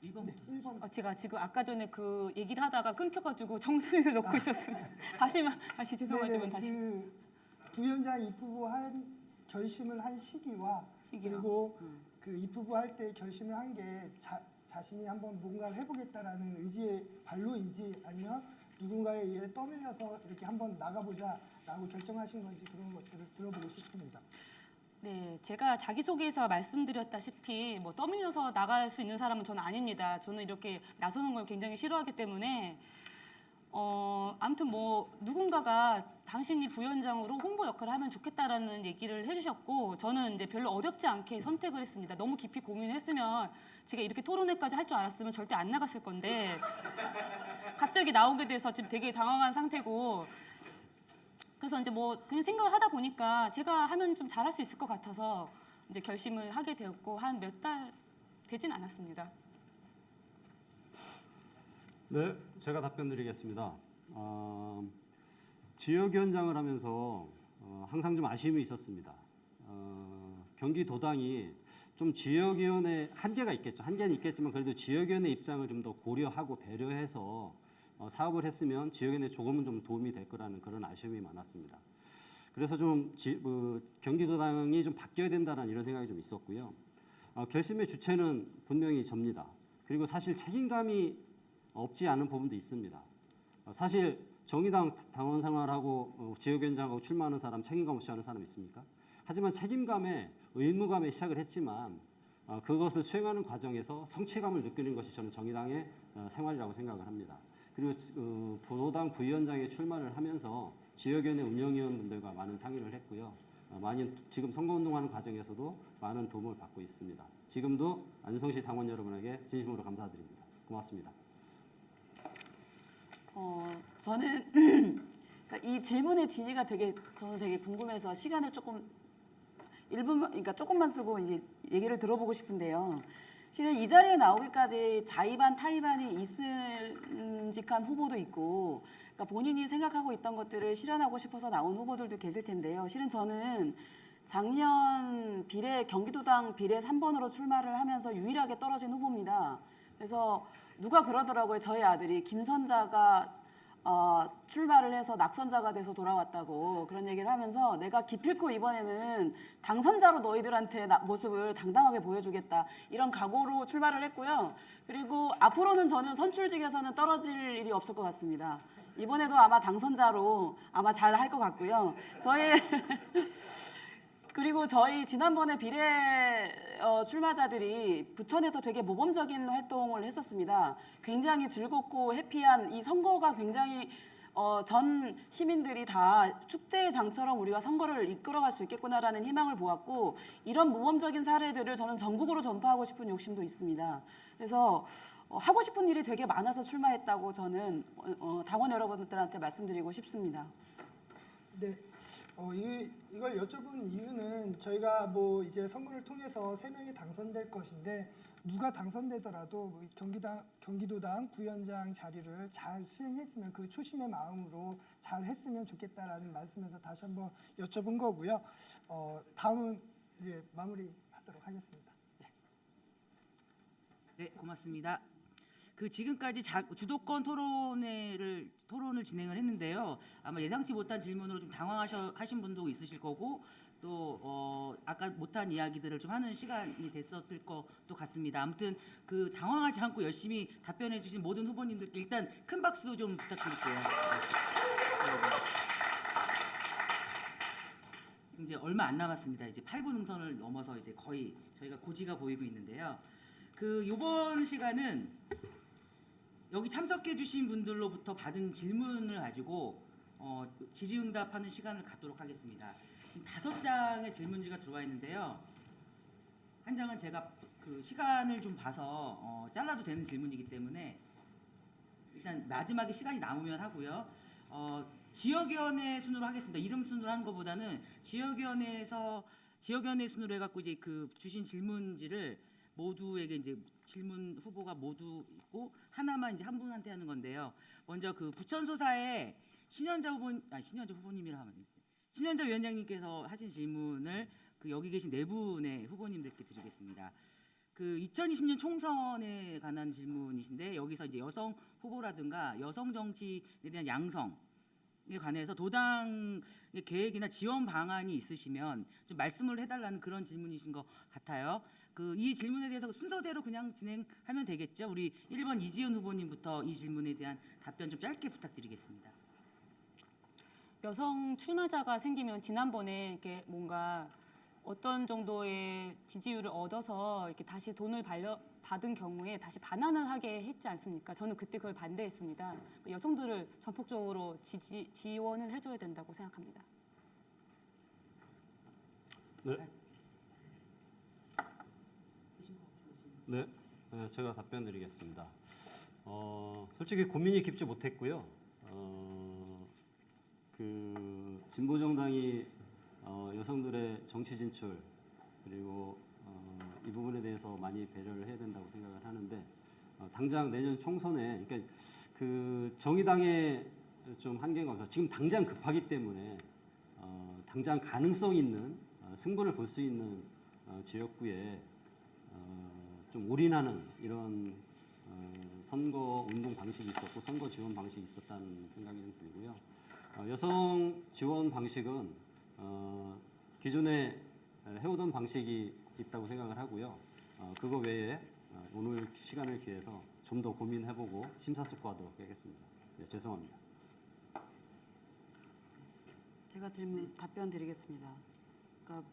[SPEAKER 1] 1번부터.
[SPEAKER 5] 1번.
[SPEAKER 2] 제가 지금 아까 전에 그 얘기를 하다가 끊겨가지고 정수리를 놓고 있었습니다. 다시 죄송하지만
[SPEAKER 5] 네네,
[SPEAKER 2] 다시.
[SPEAKER 5] 그 부위원장 입후보 한 결심을 한 시기와
[SPEAKER 2] 시기요?
[SPEAKER 5] 그리고 그 입후보 할 때 결심을 한 게 자신이 한번 뭔가를 해보겠다라는 의지의 발로인지 아니면 누군가에 의해 떠밀려서 이렇게 한번 나가보자라고 결정하신 건지 그런 것들을 들어보고 싶습니다.
[SPEAKER 2] 네, 제가 자기소개에서 말씀드렸다시피 뭐 떠밀려서 나갈 수 있는 사람은 저는 아닙니다. 저는 이렇게 나서는 걸 굉장히 싫어하기 때문에 아무튼 뭐 누군가가 당신이 부위원장으로 홍보 역할을 하면 좋겠다라는 얘기를 해주셨고 저는 이제 별로 어렵지 않게 선택을 했습니다. 너무 깊이 고민을 했으면 제가 이렇게 토론회까지 할 줄 알았으면 절대 안 나갔을 건데 갑자기 나오게 돼서 지금 되게 당황한 상태고 그래서 이제 뭐 그냥 생각을 하다 보니까 제가 하면 좀 잘할 수 있을 것 같아서 이제 결심을 하게 되었고 한 몇 달 되진 않았습니다.
[SPEAKER 3] 네, 제가 답변 드리겠습니다. 지역위원장을 하면서 항상 좀 아쉬움이 있었습니다. 경기도당이 좀 지역위원회 한계가 있겠죠. 한계는 있겠지만 그래도 지역위원회 입장을 좀 더 고려하고 배려해서 사업을 했으면 지역위원회 조금은 좀 도움이 될 거라는 그런 아쉬움이 많았습니다. 그래서 좀 경기도당이 좀 바뀌어야 된다는 이런 생각이 좀 있었고요. 결심의 주체는 분명히 접니다. 그리고 사실 책임감이 없지 않은 부분도 있습니다. 사실 정의당 당원 생활하고 지역위원장하고 출마하는 사람 책임감 없이 하는 사람 있습니까? 하지만 책임감에 의무감에 시작을 했지만 그것을 수행하는 과정에서 성취감을 느끼는 것이 저는 정의당의 생활이라고 생각을 합니다. 그리고 부노당 부위원장에 출마를 하면서 지역위원회 운영위원분들과 많은 상의를 했고요. 지금 선거운동하는 과정에서도 많은 도움을 받고 있습니다. 지금도 안성시 당원 여러분에게 진심으로 감사드립니다. 고맙습니다.
[SPEAKER 4] 저는 그러니까 이 질문의 진위가 저는 되게 궁금해서 시간을 그러니까 조금만 쓰고 이제 얘기를 들어보고 싶은데요. 실은 이 자리에 나오기까지 자의반 타의반이 있음직한 후보도 있고, 그러니까 본인이 생각하고 있던 것들을 실현하고 싶어서 나온 후보들도 계실 텐데요. 실은 저는 작년 경기도당 비례 3번으로 출마를 하면서 유일하게 떨어진 후보입니다. 그래서 누가 그러더라고요. 저희 아들이 김선자가 출마를 해서 낙선자가 돼서 돌아왔다고 그런 얘기를 하면서 내가 기필코 이번에는 당선자로 너희들한테 모습을 당당하게 보여주겠다 이런 각오로 출마를 했고요. 그리고 앞으로는 저는 선출직에서는 떨어질 일이 없을 것 같습니다. 이번에도 아마 당선자로 아마 잘 할 것 같고요. 그리고 저희 지난번에 비례 출마자들이 부천에서 되게 모범적인 활동을 했었습니다. 굉장히 즐겁고 해피한 이 선거가 굉장히 전 시민들이 다 축제의 장처럼 우리가 선거를 이끌어갈 수 있겠구나라는 희망을 보았고 이런 모범적인 사례들을 저는 전국으로 전파하고 싶은 욕심도 있습니다. 그래서 하고 싶은 일이 되게 많아서 출마했다고 저는 당원 여러분들한테 말씀드리고 싶습니다.
[SPEAKER 5] 네. 이걸 여쭤본 이유는 저희가 뭐 이제 선거를 통해서 3명이 당선될 것인데 누가 당선되더라도 경기도당 부위원장 자리를 잘 수행했으면 그 초심의 마음으로 잘 했으면 좋겠다라는 말씀에서 다시 한번 여쭤본 거고요. 다음은 이제 마무리하도록 하겠습니다.
[SPEAKER 1] 네, 고맙습니다. 그 지금까지 주도권 토론을 진행을 했는데요. 아마 예상치 못한 질문으로 좀 당황하신 분도 있으실 거고 또 아까 못한 이야기들을 좀 하는 시간이 됐었을 것도 같습니다. 아무튼 그 당황하지 않고 열심히 답변해 주신 모든 후보님들께 일단 큰 박수 좀 부탁드릴게요. 지금 이제 얼마 안 남았습니다. 이제 8분 능선을 넘어서 이제 거의 저희가 고지가 보이고 있는데요. 그 이번 시간은 여기 참석해 주신 분들로부터 받은 질문을 가지고 질의응답하는 시간을 갖도록 하겠습니다. 지금 5장의 질문지가 들어와 있는데요. 한 장은 제가 그 시간을 좀 봐서 잘라도 되는 질문이기 때문에 일단 마지막에 시간이 남으면 하고요. 지역위원회 순으로 하겠습니다. 이름 순으로 하는 것보다는 지역위원회 순으로 해갖고 이제 그 주신 질문지를 모두에게 이제 질문 후보가 모두 있고 하나만 이제 한 분한테 하는 건데요. 먼저 그 부천소사의 신현자 위원장님께서 하신 질문을 그 여기 계신 네 분의 후보님들께 드리겠습니다. 그 2020년 총선에 관한 질문이신데 여기서 이제 여성 후보라든가 여성 정치에 대한 양성에 관해서 도당의 계획이나 지원 방안이 있으시면 좀 말씀을 해달라는 그런 질문이신 것 같아요. 그 이 질문에 대해서 순서대로 그냥 진행하면 되겠죠. 우리 1번 이지은 후보님부터 이 질문에 대한 답변 좀 짧게 부탁드리겠습니다.
[SPEAKER 2] 여성 출마자가 생기면 지난번에 이렇게 뭔가 어떤 정도의 지지율을 얻어서 이렇게 다시 돈을 받은 경우에 다시 반환을 하게 했지 않습니까? 저는 그때 그걸 반대했습니다. 여성들을 전폭적으로 지원을 해줘야 된다고 생각합니다.
[SPEAKER 3] 네, 제가 답변 드리겠습니다. 솔직히 고민이 깊지 못했고요. 그 진보정당이 여성들의 정치 진출 그리고 이 부분에 대해서 많이 배려를 해야 된다고 생각을 하는데 당장 내년 총선에 그러니까 그 정의당의 좀 한계가 지금 당장 급하기 때문에 당장 가능성 있는 승부를 볼 수 있는 지역구에 좀 올인하는 이런 선거 운동 방식이 있었고 선거 지원 방식이 있었다는 생각이 좀 들고요. 여성 지원 방식은 기존에 해오던 방식이 있다고 생각을 하고요. 그거 외에 오늘 시간을 기해서 좀 더 고민해보고 심사숙고하도록 하겠습니다. 네, 죄송합니다.
[SPEAKER 4] 제가 답변 드리겠습니다. 그러니까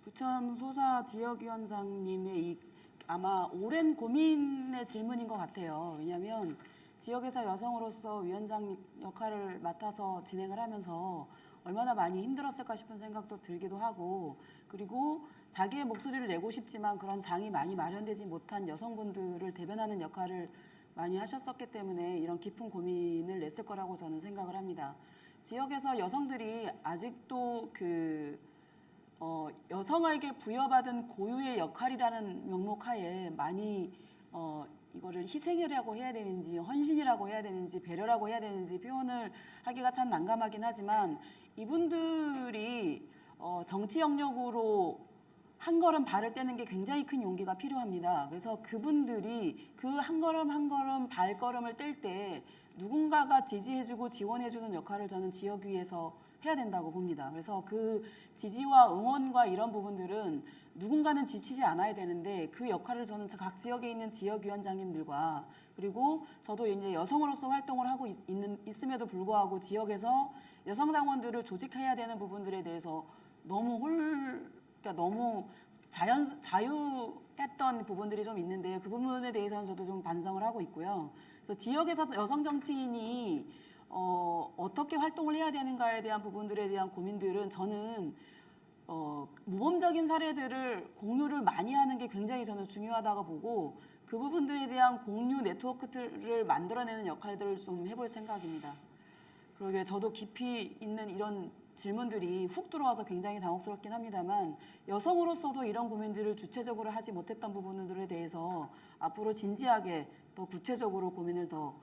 [SPEAKER 4] 부천 소사 지역위원장님의 이 아마 오랜 고민의 질문인 것 같아요. 왜냐하면 지역에서 여성으로서 위원장 역할을 맡아서 진행을 하면서 얼마나 많이 힘들었을까 싶은 생각도 들기도 하고 그리고 자기의 목소리를 내고 싶지만 그런 장이 많이 마련되지 못한 여성분들을 대변하는 역할을 많이 하셨었기 때문에 이런 깊은 고민을 냈을 거라고 저는 생각을 합니다. 지역에서 여성들이 아직도 여성에게 부여받은 고유의 역할이라는 명목하에 많이 이거를 희생이라고 해야 되는지 헌신이라고 해야 되는지 배려라고 해야 되는지 표현을 하기가 참 난감하긴 하지만 이분들이 정치 영역으로 한 걸음 발을 떼는 게 굉장히 큰 용기가 필요합니다. 그래서 그분들이 그 한 걸음 한 걸음 발걸음을 뗄 때 누군가가 지지해주고 지원해주는 역할을 저는 지역위에서 해야 된다고 봅니다. 그래서 그 지지와 응원과 이런 부분들은 누군가는 지치지 않아야 되는데 그 역할을 저는 각 지역에 있는 지역위원장님들과 그리고 저도 이제 여성으로서 활동을 하고 있음에도 불구하고 지역에서 여성 당원들을 조직해야 되는 부분들에 대해서 그러니까 너무 자유했던 부분들이 좀 있는데 그 부분에 대해서는 저도 좀 반성을 하고 있고요. 그래서 지역에서 여성 정치인이 어떻게 활동을 해야 되는가에 대한 부분들에 대한 고민들은 저는 모범적인 사례들을 공유를 많이 하는 게 굉장히 저는 중요하다고 보고 그 부분들에 대한 공유 네트워크를 만들어내는 역할들을 좀 해볼 생각입니다. 그러게 저도 깊이 있는 이런 질문들이 훅 들어와서 굉장히 당혹스럽긴 합니다만 여성으로서도 이런 고민들을 주체적으로 하지 못했던 부분들에 대해서 앞으로 진지하게 더 구체적으로 고민을 더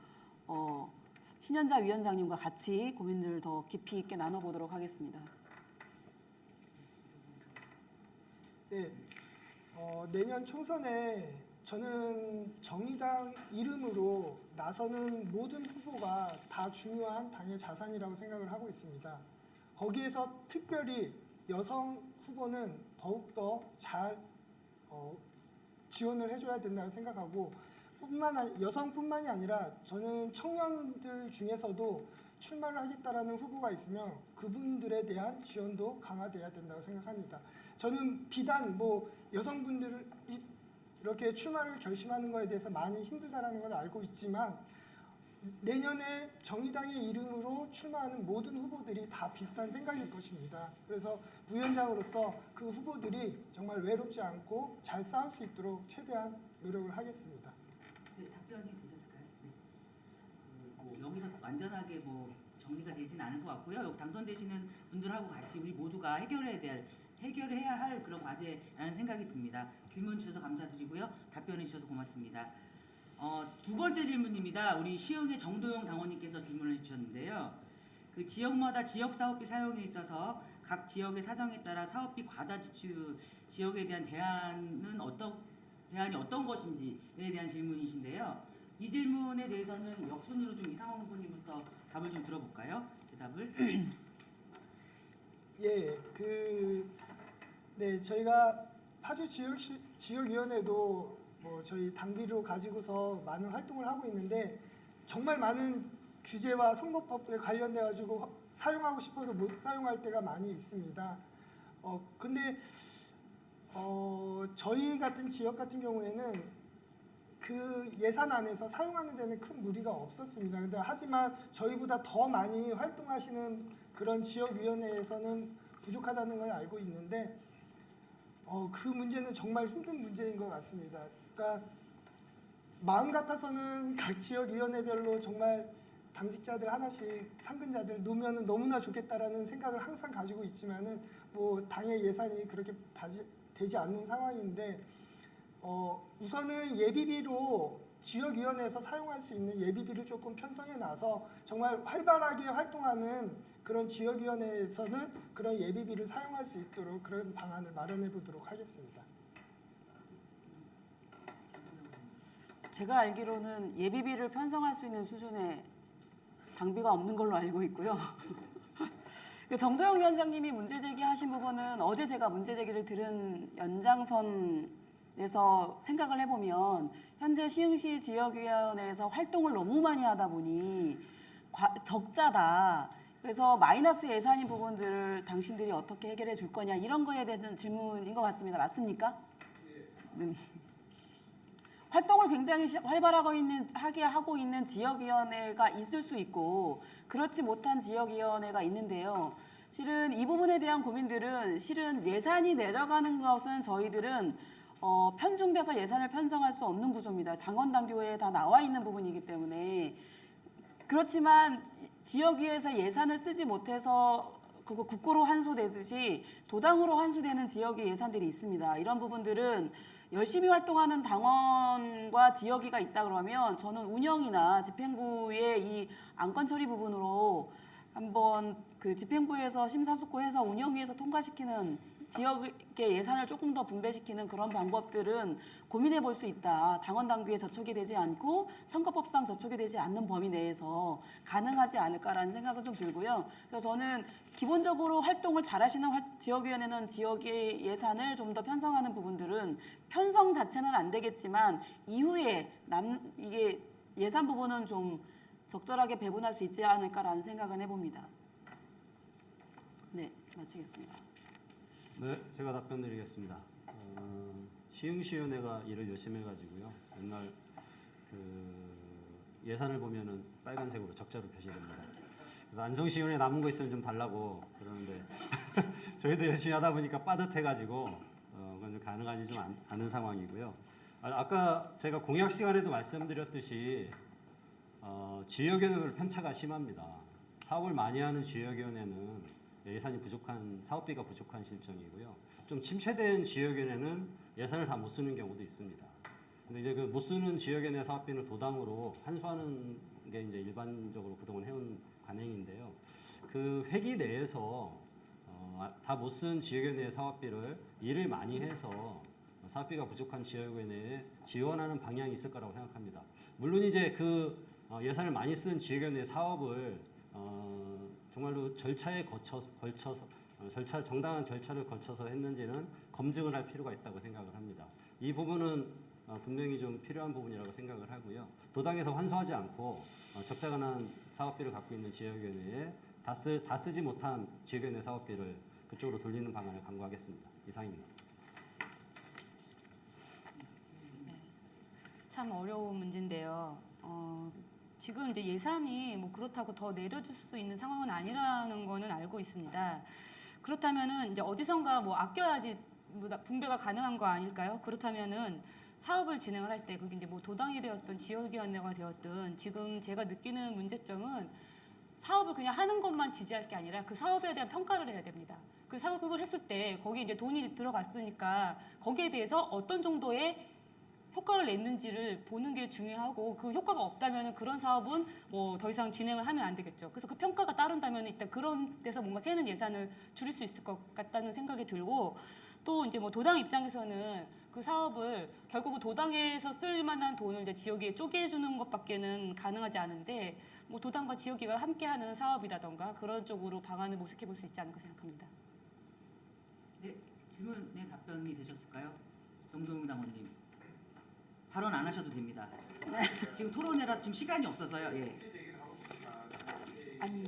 [SPEAKER 4] 신현자 위원장님과 같이 고민들을 더 깊이 있게 나눠보도록 하겠습니다.
[SPEAKER 5] 네, 내년 총선에 저는 정의당 이름으로 나서는 모든 후보가 다 중요한 당의 자산이라고 생각을 하고 있습니다. 거기에서 특별히 여성 후보는 더욱더 잘 지원을 해줘야 된다고 생각하고 여성뿐만이 아니라 저는 청년들 중에서도 출마를 하겠다라는 후보가 있으면 그분들에 대한 지원도 강화돼야 된다고 생각합니다. 저는 비단 여성분들이 이렇게 출마를 결심하는 것에 대해서 많이 힘들다라는 걸 알고 있지만 내년에 정의당의 이름으로 출마하는 모든 후보들이 다 비슷한 생각일 것입니다. 그래서 부위원장으로서 그 후보들이 정말 외롭지 않고 잘 싸울 수 있도록 최대한 노력을 하겠습니다.
[SPEAKER 1] 네, 답변이 되셨을까요? 네. 여기서 완전하게 정리가 되진 않을 것 같고요. 여기 당선되시는 분들하고 같이 우리 모두가 해결해야 할 그런 과제라는 생각이 듭니다. 질문 주셔서 감사드리고요. 답변해 주셔서 고맙습니다. 두 번째 질문입니다. 우리 시흥의 정도영 당원님께서 질문을 주셨는데요. 그 지역마다 지역 사업비 사용에 있어서 각 지역의 사정에 따라 사업비 과다 지출 지역에 대한 대안이 어떤 것인지에 대한 질문이신데요. 이 질문에 대해서는 역순으로 좀 이상원 후보님부터 답을 좀 들어볼까요? 대답을.
[SPEAKER 5] 예, 네, 저희가 파주 지역위원회도 저희 당비로 가지고서 많은 활동을 하고 있는데 정말 많은 규제와 선거법에 관련돼 가지고 사용하고 싶어도 못 사용할 때가 많이 있습니다. 근데 저희 같은 지역 같은 경우에는 그 예산 안에서 사용하는 데는 큰 무리가 없었습니다. 근데 하지만 저희보다 더 많이 활동하시는 그런 지역위원회에서는 부족하다는 걸 알고 있는데 그 문제는 정말 힘든 문제인 것 같습니다. 그러니까 마음 같아서는 각 지역위원회별로 정말 당직자들 하나씩 상근자들 놓으면 너무나 좋겠다라는 생각을 항상 가지고 있지만은 당의 예산이 그렇게 되지 않는 상황인데 우선은 예비비로 지역위원회에서 사용할 수 있는 예비비를 조금 편성해 놔서 정말 활발하게 활동하는 그런 지역위원회에서는 그런 예비비를 사용할 수 있도록 그런 방안을 마련해 보도록 하겠습니다.
[SPEAKER 4] 제가 알기로는 예비비를 편성할 수 있는 수준의 당비가 없는 걸로 알고 있고요. 정도영 위원장님이 문제 제기하신 부분은 어제 제가 문제 제기를 들은 연장선에서 생각을 해보면 현재 시흥시 지역위원회에서 활동을 너무 많이 하다 보니 적자다. 그래서 마이너스 예산인 부분들을 당신들이 어떻게 해결해 줄 거냐 이런 거에 대한 질문인 것 같습니다. 맞습니까? 네. 활동을 굉장히 활발하게 하고 있는 지역위원회가 있을 수 있고 그렇지 못한 지역위원회가 있는데요. 실은 이 부분에 대한 고민들은 실은 예산이 내려가는 것은 저희들은 편중돼서 예산을 편성할 수 없는 구조입니다. 당원 당규에 다 나와 있는 부분이기 때문에 그렇지만 지역위에서 예산을 쓰지 못해서 그거 국고로 환수되듯이 도당으로 환수되는 지역의 예산들이 있습니다. 이런 부분들은 열심히 활동하는 당원과 지역위가 있다 그러면 저는 운영이나 집행부의 이 안건 처리 부분으로 한번 그 집행부에서 심사숙고해서 운영위에서 통과시키는 지역의 예산을 조금 더 분배시키는 그런 방법들은 고민해 볼 수 있다. 당원 당규에 저촉이 되지 않고 선거법상 저촉이 되지 않는 범위 내에서 가능하지 않을까라는 생각은 좀 들고요. 그래서 저는 기본적으로 활동을 잘하시는 지역위원회는 지역의 예산을 좀 더 편성하는 부분들은 편성 자체는 안 되겠지만 이후에 이게 예산 부분은 좀 적절하게 배분할 수 있지 않을까라는 생각은 해봅니다. 네, 마치겠습니다.
[SPEAKER 3] 네, 제가 답변드리겠습니다. 시흥시의회가 일을 열심히 해가지고요. 맨날 그 예산을 보면은 빨간색으로 적자로 표시됩니다. 그래서 안성시의회 남은 거 있으면 좀 달라고 그러는데 저희도 열심히 하다 보니까 빠듯해가지고 그건 좀 가능하지 좀 않은 상황이고요. 아까 제가 공약 시간에도 말씀드렸듯이 지역위원회 편차가 심합니다. 사업을 많이 하는 지역위원회는 예산이 부족한 사업비가 부족한 실정이고요. 좀 침체된 지역위원회는 예산을 다 못 쓰는 경우도 있습니다. 근데 이제 그 못 쓰는 지역위원회 사업비는 도당으로 환수하는 게 이제 일반적으로 그동안 해온 관행인데요. 그 회기 내에서 다 못 쓴 지역위원회 사업비를 일을 많이 해서 사업비가 부족한 지역위원회에 지원하는 방향이 있을 거라고 생각합니다. 물론 이제 그 예산을 많이 쓴 지역위원회 사업을 정말로 정당한 절차를 거쳐서 했는지는 검증을 할 필요가 있다고 생각을 합니다. 이 부분은 분명히 좀 필요한 부분이라고 생각을 하고요. 도당에서 환수하지 않고 적자가 난 사업비를 갖고 있는 지역위원회에 다 쓰지 못한 지역위원회 사업비를 그쪽으로 돌리는 방안을 강구하겠습니다. 이상입니다.
[SPEAKER 2] 참 어려운 문제인데요. 지금 이제 예산이 뭐 그렇다고 더 내려줄 수 있는 상황은 아니라는 거는 알고 있습니다. 그렇다면은 이제 어디선가 뭐 아껴야지 뭐 분배가 가능한 거 아닐까요? 그렇다면은 사업을 진행을 할 때 그게 이제 뭐 도당이 되었든 지역위원회가 되었든 지금 제가 느끼는 문제점은 사업을 그냥 하는 것만 지지할 게 아니라 그 사업에 대한 평가를 해야 됩니다. 그 사업을 했을 때 거기에 이제 돈이 들어갔으니까 거기에 대해서 어떤 정도의 효과를 냈는지를 보는 게 중요하고 그 효과가 없다면 그런 사업은 뭐 더 이상 진행을 하면 안 되겠죠. 그래서 그 평가가 따른다면 일단 그런 데서 뭔가 새는 예산을 줄일 수 있을 것 같다는 생각이 들고 또 이제 뭐 도당 입장에서는 그 사업을 결국은 도당에서 쓸 만한 돈을 이제 지역에 쪼개주는 것밖에는 가능하지 않은데 뭐 도당과 지역이가 함께하는 사업이라던가 그런 쪽으로 방안을 모색해 볼 수 있지 않을까 생각합니다.
[SPEAKER 1] 네, 질문에 답변이 되셨을까요? 정동영 당원님. 발언 안 하셔도 됩니다. 지금 토론회라 지금 시간이 없어서요. 예.
[SPEAKER 4] 아니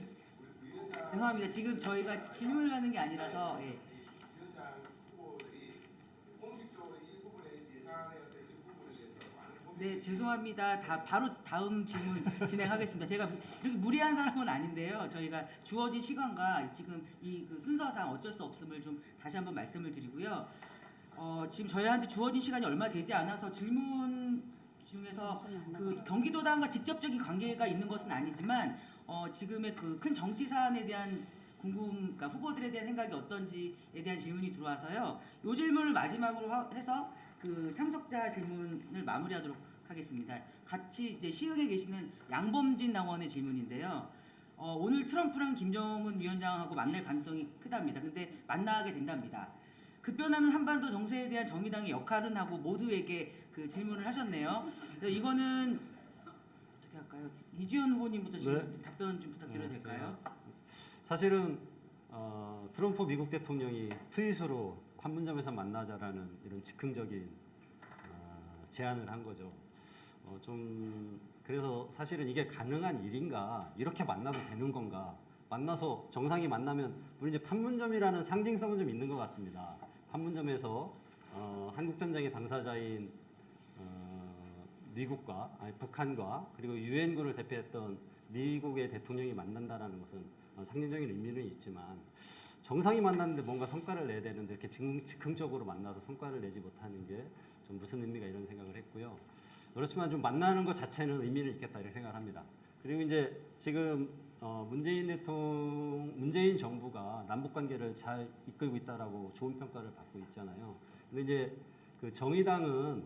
[SPEAKER 1] 죄송합니다. 지금 저희가 질문을 하는 게 아니라서 예. 네, 죄송합니다. 바로 다음 질문 진행하겠습니다. 제가 이렇게 무리한 사람은 아닌데요. 저희가 주어진 시간과 지금 그 순서상 어쩔 수 없음을 좀 다시 한번 말씀을 드리고요. 지금 저희한테 주어진 시간이 얼마 되지 않아서 질문 중에서 그 경기도당과 직접적인 관계가 있는 것은 아니지만 지금의 그 큰 정치 사안에 대한 그러니까 후보들에 대한 생각이 어떤지에 대한 질문이 들어와서요. 이 질문을 마지막으로 해서 그 참석자 질문을 마무리하도록 하겠습니다. 같이 이제 시흥에 계시는 양범진 당원의 질문인데요. 오늘 트럼프랑 김정은 위원장하고 만날 가능성이 크답니다. 근데 만나게 된답니다. 급변하는 한반도 정세에 대한 정의당의 역할은 하고 모두에게 그 질문을 하셨네요. 그래서 이거는 어떻게 할까요? 이주연 후보님부터 답변 좀 부탁드려도 될까요?
[SPEAKER 3] 사실은 트럼프 미국 대통령이 트윗으로 판문점에서 만나자라는 이런 즉흥적인 제안을 한 거죠. 그래서 사실은 이게 가능한 일인가, 이렇게 만나도 되는 건가, 만나서 정상이 만나면 물론 이제 판문점이라는 상징성은 좀 있는 것 같습니다. 판문점에서 한국 전쟁의 당사자인 북한과 그리고 유엔군을 대표했던 미국의 대통령이 만난다라는 것은 상징적인 의미는 있지만 정상이 만났는데 뭔가 성과를 내야 되는데 이렇게 즉흥적으로 만나서 성과를 내지 못하는 게 좀 무슨 의미가 이런 생각을 했고요. 그렇지만 좀 만나는 것 자체는 의미는 있겠다 이렇게 생각을 합니다. 그리고 이제 지금 문재인 정부가 남북 관계를 잘 이끌고 있다라고 좋은 평가를 받고 있잖아요. 근데 이제 그 정의당은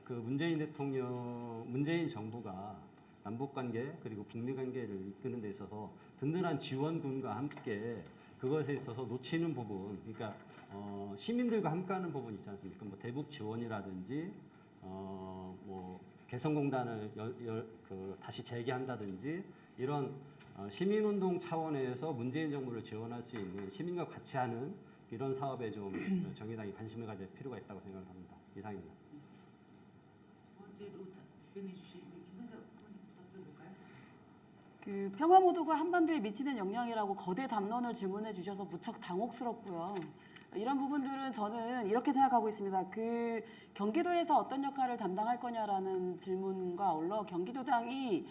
[SPEAKER 3] 그 문재인 정부가 남북 관계 그리고 북미 관계를 이끄는 데 있어서 든든한 지원군과 함께 그것에 있어서 놓치는 부분, 그러니까 시민들과 함께하는 부분 있지 않습니까? 뭐 대북 지원이라든지 뭐 개성공단을 다시 재개한다든지 이런 시민운동 차원에서 문재인 정부를 지원할 수 있는 시민과 같이 하는 이런 사업에 좀 정의당이 관심을 가질 필요가 있다고 생각합니다. 이상입니다.
[SPEAKER 1] 두 번째로 답변해 주실 우리 김선재 후보님 부탁드려볼까요?
[SPEAKER 4] 그 평화 모드가 한반도에 미치는 영향이라고 거대 담론을 질문해 주셔서 무척 당혹스럽고요. 이런 부분들은 저는 이렇게 생각하고 있습니다. 그 경기도에서 어떤 역할을 담당할 거냐라는 질문과 아울러 경기도당이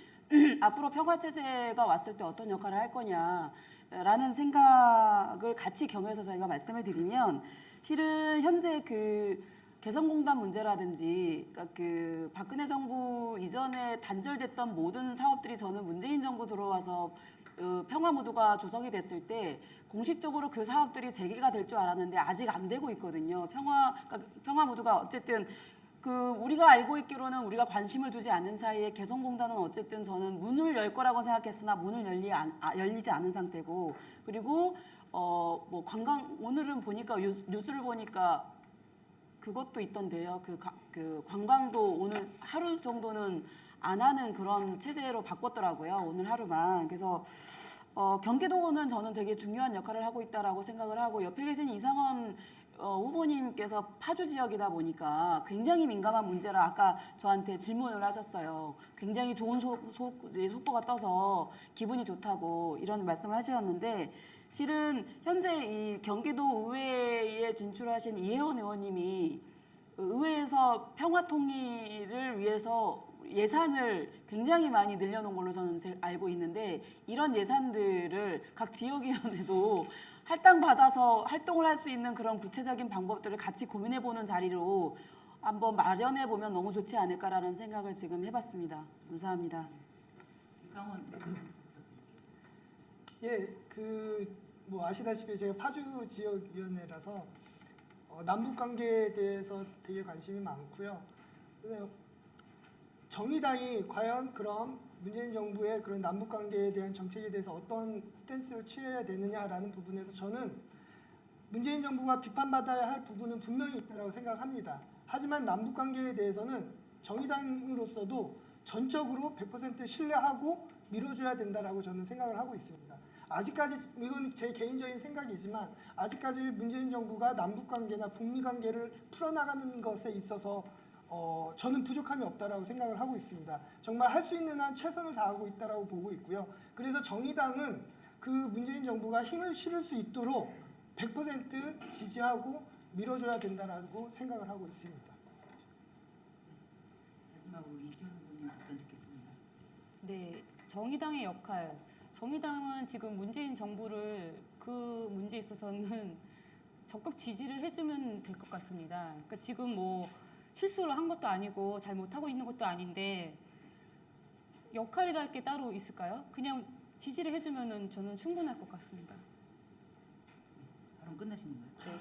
[SPEAKER 4] 앞으로 평화세제가 왔을 때 어떤 역할을 할 거냐라는 생각을 같이 겸해서 저희가 말씀을 드리면 실은 현재 그 개성공단 문제라든지 그러니까 그 박근혜 정부 이전에 단절됐던 모든 사업들이 저는 문재인 정부 들어와서 평화 모드가 조성이 됐을 때 공식적으로 그 사업들이 재개가 될 줄 알았는데 아직 안 되고 있거든요. 평화 모드가 어쨌든 그 우리가 알고 있기로는 우리가 관심을 두지 않는 사이에 개성공단은 어쨌든 저는 문을 열 거라고 생각했으나 문을 열리지 않은 상태고 그리고 뭐 관광 오늘은 보니까 뉴스를 보니까 그것도 있던데요. 그 관광도 오늘 하루 정도는 안 하는 그런 체제로 바꿨더라고요. 오늘 하루만. 그래서 경기도는 저는 되게 중요한 역할을 하고 있다라고 생각을 하고, 옆에 계신 이상원 후보님께서 파주 지역이다 보니까 굉장히 민감한 문제라 아까 저한테 질문을 하셨어요. 굉장히 좋은 속보가 떠서 기분이 좋다고 이런 말씀을 하셨는데, 실은 현재 이 경기도 의회에 진출하신 이혜원 의원님이 의회에서 평화 통일을 위해서 예산을 굉장히 많이 늘려놓은 걸로 저는 알고 있는데, 이런 예산들을 각 지역위원회도 할당받아서 활동을 할 수 있는 그런 구체적인 방법들을 같이 고민해보는 자리로 한번 마련해보면 너무 좋지 않을까라는 생각을 지금 해봤습니다. 감사합니다.
[SPEAKER 1] 이상원.
[SPEAKER 5] 예, 뭐 아시다시피 제가 파주 지역위원회라서 남북 관계에 대해서 되게 관심이 많고요. 근데 정의당이 과연 그럼 문재인 정부의 그런 남북 관계에 대한 정책에 대해서 어떤 스탠스를 취해야 되느냐라는 부분에서 저는 문재인 정부가 비판받아야 할 부분은 분명히 있다고 생각합니다. 하지만 남북 관계에 대해서는 정의당으로서도 전적으로 100% 신뢰하고 밀어줘야 된다라고 저는 생각을 하고 있습니다. 아직까지 이건 제 개인적인 생각이지만 아직까지 문재인 정부가 남북 관계나 북미 관계를 풀어나가는 것에 있어서 저는 부족함이 없다라고 생각을 하고 있습니다. 정말 할 수 있는 한 최선을 다하고 있다라고 보고 있고요. 그래서 정의당은 그 문재인 정부가 힘을 실을 수 있도록 100% 지지하고 밀어줘야 된다라고 생각을 하고 있습니다.
[SPEAKER 1] 마지막으로 이지현 후보님 답변 듣겠습니다.
[SPEAKER 2] 네, 정의당의 역할. 정의당은 지금 문재인 정부를 그 문제에 있어서는 적극 지지를 해주면 될 것 같습니다. 그러니까 지금 뭐 실수를 한 것도 아니고 잘못하고 있는 것도 아닌데 역할이랄 게 따로 있을까요? 그냥 지지를 해주면 저는 충분할 것 같습니다.
[SPEAKER 1] 발언 끝나신 건가요?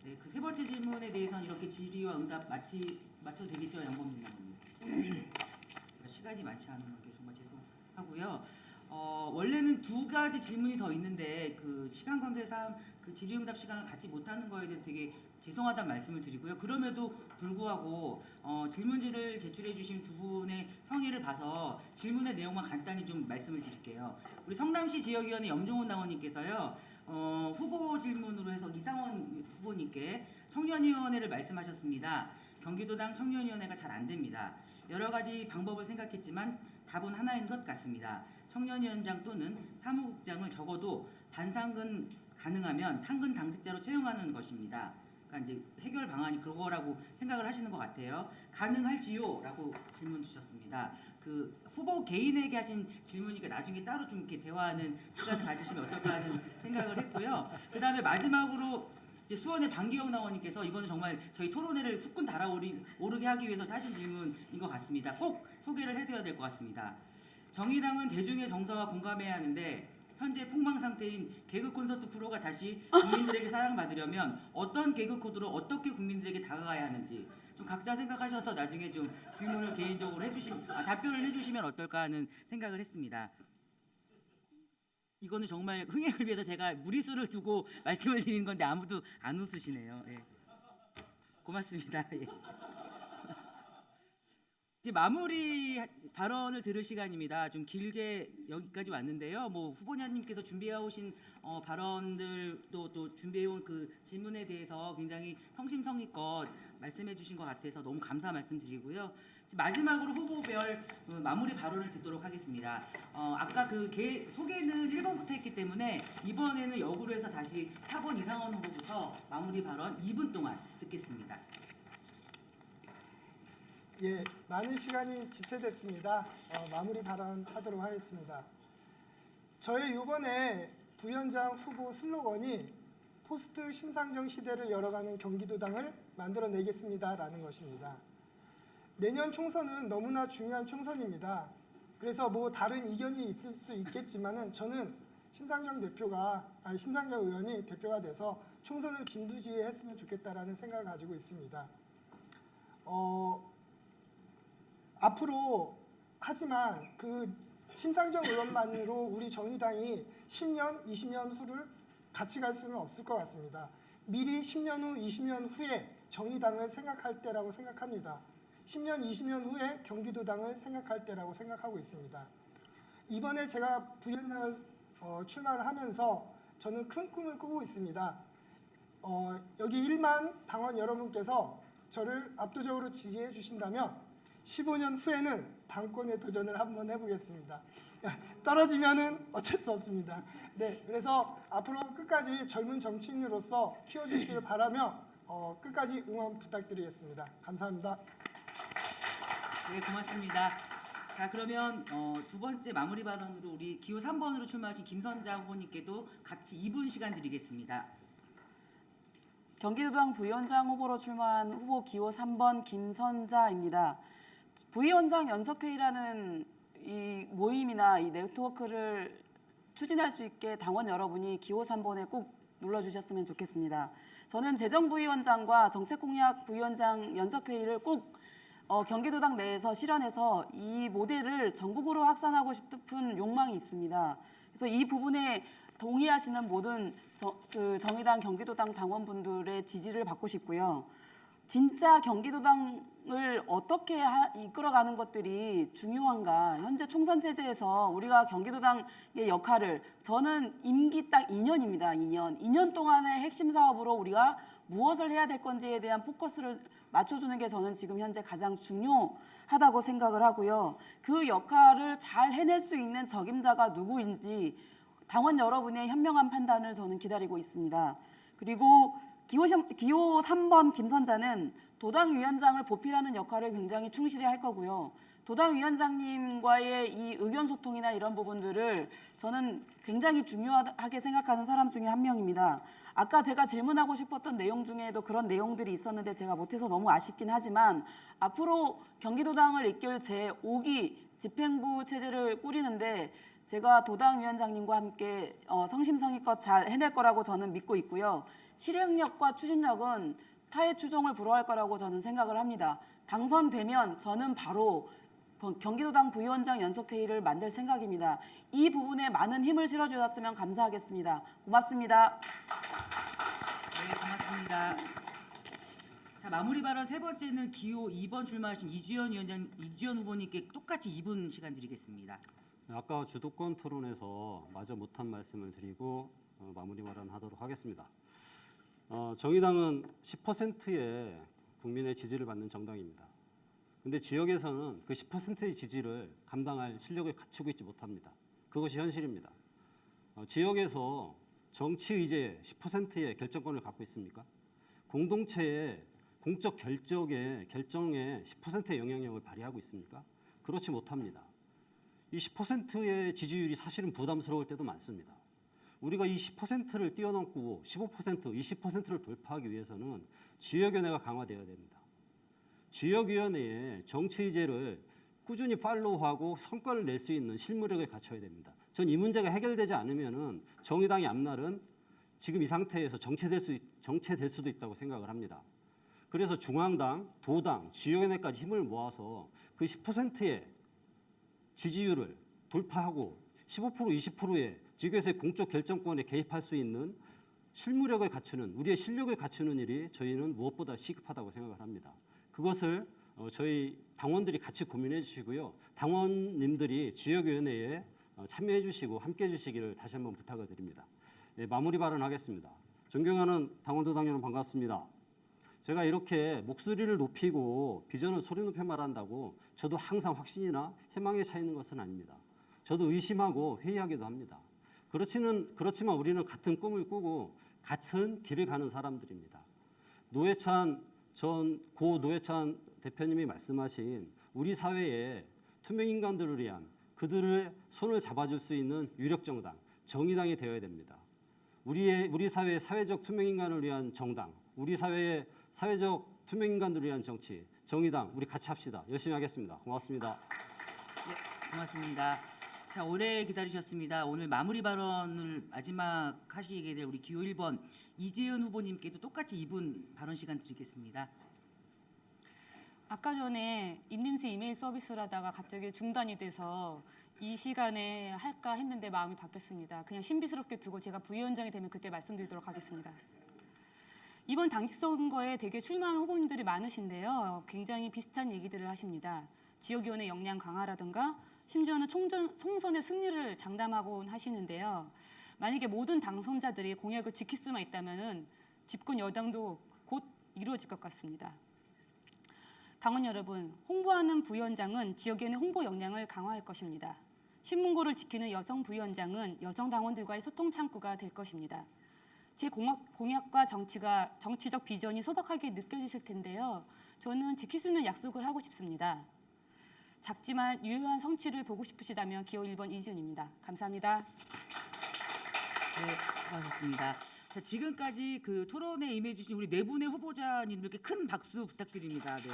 [SPEAKER 1] 네, 그 세 번째 질문에 대해서는 이렇게 질의와 응답 맞춰도 되겠죠, 양범민 의원님. 시간이 많지 않은 게 정말 죄송하고요. 원래는 두 가지 질문이 더 있는데 그 시간 관계상 그 질의응답 시간을 갖지 못하는 거에 대해 되게 죄송하다는 말씀을 드리고요. 그럼에도 불구하고 질문지를 제출해 주신 두 분의 성의를 봐서 질문의 내용만 간단히 좀 말씀을 드릴게요. 우리 성남시 지역위원회 염종훈 당원님께서요. 후보 질문으로 해서 이상원 후보님께 청년위원회를 말씀하셨습니다. 경기도당 청년위원회가 잘 안 됩니다. 여러 가지 방법을 생각했지만 답은 하나인 것 같습니다. 청년위원장 또는 사무국장을 적어도 반상근 가능하면 상근 당직자로 채용하는 것입니다. 그러니까 이제 해결 방안이 그거라고 생각을 하시는 것 같아요. 가능할지요? 라고 질문 주셨습니다. 그 후보 개인에게 하신 질문이니까 나중에 따로 좀 이렇게 대화하는 시간을 가지시면 어떨까 하는 생각을 했고요. 그 다음에 마지막으로 이제 수원의 방기영 당원님께서 이거는 정말 저희 토론회를 후끈 달아오르게 하기 위해서 하신 질문인 것 같습니다. 꼭 소개를 해드려야 될 것 같습니다. 정의당은 대중의 정서와 공감해야 하는데 현재 폭망 상태인 개그 콘서트 프로가 다시 국민들에게 사랑받으려면 어떤 개그 코드로 어떻게 국민들에게 다가가야 하는지 좀 각자 생각하셔서 나중에 좀 질문을 개인적으로 답변을 해주시면 어떨까 하는 생각을 했습니다. 이거는 정말 흥행을 위해서 제가 무리수를 두고 말씀을 드리는 건데 아무도 안 웃으시네요. 예. 고맙습니다. 예. 이제 마무리 발언을 들을 시간입니다. 좀 길게 여기까지 왔는데요. 뭐 후보자님께서 준비해 오신 발언들도 또 준비해 온 그 질문에 대해서 굉장히 성심성의껏 말씀해 주신 것 같아서 너무 감사 말씀드리고요. 마지막으로 후보별 마무리 발언을 듣도록 하겠습니다. 아까 그 소개는 1번부터 했기 때문에 이번에는 역으로 해서 다시 4번 이상원 후보부터 마무리 발언 2분 동안 듣겠습니다.
[SPEAKER 5] 예, 많은 시간이 지체됐습니다. 마무리 발언하도록 하겠습니다. 저희 이번에 부위원장 후보 슬로건이 포스트 심상정 시대를 열어가는 경기도당을 만들어내겠습니다라는 것입니다. 내년 총선은 너무나 중요한 총선입니다. 그래서 뭐 다른 이견이 있을 수 있겠지만은 저는 심상정 의원이 대표가 돼서 총선을 진두지휘했으면 좋겠다라는 생각을 가지고 있습니다. 앞으로 하지만 그 심상정 의원만으로 우리 정의당이 10년, 20년 후를 같이 갈 수는 없을 것 같습니다. 미리 10년 후, 20년 후에 정의당을 생각할 때라고 생각합니다. 10년, 20년 후에 경기도당을 생각할 때라고 생각하고 있습니다. 이번에 제가 부위원장을 출마를 하면서 저는 큰 꿈을 꾸고 있습니다. 여기 1만 당원 여러분께서 저를 압도적으로 지지해 주신다면 15년 후에는 당권에 도전을 한번 해보겠습니다. 떨어지면은 어쩔 수 없습니다. 네, 그래서 앞으로 끝까지 젊은 정치인으로서 키워주시기를 바라며 끝까지 응원 부탁드리겠습니다. 감사합니다.
[SPEAKER 1] 네, 고맙습니다. 자, 그러면 두 번째 마무리 발언으로 우리 기호 3번으로 출마하신 김선자 후보님께도 같이 2분 시간 드리겠습니다.
[SPEAKER 4] 경기도당 부위원장 후보로 출마한 후보 기호 3번 김선자입니다. 부위원장 연석회의라는 이 모임이나 이 네트워크를 추진할 수 있게 당원 여러분이 기호 3번에 꼭 눌러주셨으면 좋겠습니다. 저는 재정부위원장과 정책공약부위원장 연석회의를 꼭 경기도당 내에서 실현해서 이 모델을 전국으로 확산하고 싶은 욕망이 있습니다. 그래서 이 부분에 동의하시는 모든 정의당 경기도당 당원분들의 지지를 받고 싶고요. 진짜 경기도당을 어떻게 이끌어가는 것들이 중요한가. 현재 총선 체제에서 우리가 경기도당의 역할을 저는 임기 딱 2년입니다. 2년 동안의 핵심 사업으로 우리가 무엇을 해야 될 건지에 대한 포커스를 맞춰주는 게 저는 지금 현재 가장 중요하다고 생각을 하고요. 그 역할을 잘 해낼 수 있는 적임자가 누구인지 당원 여러분의 현명한 판단을 저는 기다리고 있습니다. 그리고 기호 3번 김선자는 도당위원장을 보필하는 역할을 굉장히 충실히 할 거고요. 도당위원장님과의 이 의견 소통이나 이런 부분들을 저는 굉장히 중요하게 생각하는 사람 중에 한 명입니다. 아까 제가 질문하고 싶었던 내용 중에도 그런 내용들이 있었는데 제가 못해서 너무 아쉽긴 하지만 앞으로 경기도당을 이끌 제5기 집행부 체제를 꾸리는데 제가 도당위원장님과 함께 성심성의껏 잘 해낼 거라고 저는 믿고 있고요. 실행력과 추진력은 타의 추종을 불허할 거라고 저는 생각을 합니다. 당선되면 저는 바로 경기도당 부위원장 연석회의를 만들 생각입니다. 이 부분에 많은 힘을 실어주셨으면 감사하겠습니다. 고맙습니다.
[SPEAKER 1] 네, 고맙습니다. 자, 마무리 발언 세 번째는 기호 2번 출마하신 이주연 후보님께 똑같이 2분 시간 드리겠습니다.
[SPEAKER 3] 아까 주도권 토론에서 마저 못한 말씀을 드리고 마무리 발언하도록 하겠습니다. 정의당은 10%의 국민의 지지를 받는 정당입니다. 근데 지역에서는 그 10%의 지지를 감당할 실력을 갖추고 있지 못합니다. 그것이 현실입니다. 지역에서 정치 의제의 10%의 결정권을 갖고 있습니까? 공동체의 공적 결정에 10%의 영향력을 발휘하고 있습니까? 그렇지 못합니다. 이 10%의 지지율이 사실은 부담스러울 때도 많습니다. 우리가 이 10%를 뛰어넘고 15%, 20%를 돌파하기 위해서는 지역위원회가 강화되어야 됩니다. 지역위원회의 정치의제를 꾸준히 팔로우하고 성과를 낼 수 있는 실무력을 갖춰야 됩니다. 전 이 문제가 해결되지 않으면 정의당의 앞날은 지금 이 상태에서 정체될 수도 있다고 생각을 합니다. 그래서 중앙당, 도당, 지역위원회까지 힘을 모아서 그 10%의 지지율을 돌파하고 15%, 20%의 지역에서의 공적 결정권에 개입할 수 있는 실무력을 갖추는 우리의 실력을 갖추는 일이 저희는 무엇보다 시급하다고 생각을 합니다. 그것을 저희 당원들이 같이 고민해 주시고요. 당원님들이 지역위원회에 참여해 주시고 함께해 주시기를 다시 한번 부탁을 드립니다. 네, 마무리 발언하겠습니다. 존경하는 당원도 여러분 반갑습니다. 제가 이렇게 목소리를 높이고 비전을 소리 높여 말한다고 저도 항상 확신이나 희망에 차 있는 것은 아닙니다. 저도 의심하고 회의하기도 합니다. 그렇지만 우리는 같은 꿈을 꾸고 같은 길을 가는 사람들입니다. 고 노회찬 대표님이 말씀하신 우리 사회의 투명 인간들을 위한 그들의 손을 잡아줄 수 있는 유력 정당, 정의당이 되어야 됩니다. 우리 사회의 사회적 투명 인간을 위한 정당, 우리 사회의 사회적 투명 인간들을 위한 정치, 정의당, 우리 같이 합시다. 열심히 하겠습니다. 고맙습니다.
[SPEAKER 1] 네, 고맙습니다. 자, 오래 기다리셨습니다. 오늘 마무리 발언을 마지막 하시게 될 우리 기호 1번 이재은 후보님께도 똑같이 2분 발언 시간 드리겠습니다.
[SPEAKER 2] 아까 전에 입냄새 이메일 서비스를 하다가 갑자기 중단이 돼서 이 시간에 할까 했는데 마음이 바뀌었습니다. 그냥 신비스럽게 두고 제가 부위원장이 되면 그때 말씀드리도록 하겠습니다. 이번 당직 선거에 되게 출마한 후보님들이 많으신데요. 굉장히 비슷한 얘기들을 하십니다. 지역위원회 역량 강화라든가 심지어는 총선의 승리를 장담하곤 하시는데요. 만약에 모든 당선자들이 공약을 지킬 수만 있다면 집권 여당도 곧 이루어질 것 같습니다. 당원 여러분, 홍보하는 부위원장은 지역위원회 홍보 역량을 강화할 것입니다. 신문고를 지키는 여성 부위원장은 여성 당원들과의 소통 창구가 될 것입니다. 제 공약과 정치적 비전이 소박하게 느껴지실 텐데요. 저는 지킬 수 있는 약속을 하고 싶습니다. 작지만 유효한 성취를 보고 싶으시다면 기호 1번 이지은입니다. 감사합니다.
[SPEAKER 1] 네, 수고하셨습니다. 자, 지금까지 그 토론에 임해주신 우리 네 분의 후보자님들께 큰 박수 부탁드립니다. 네.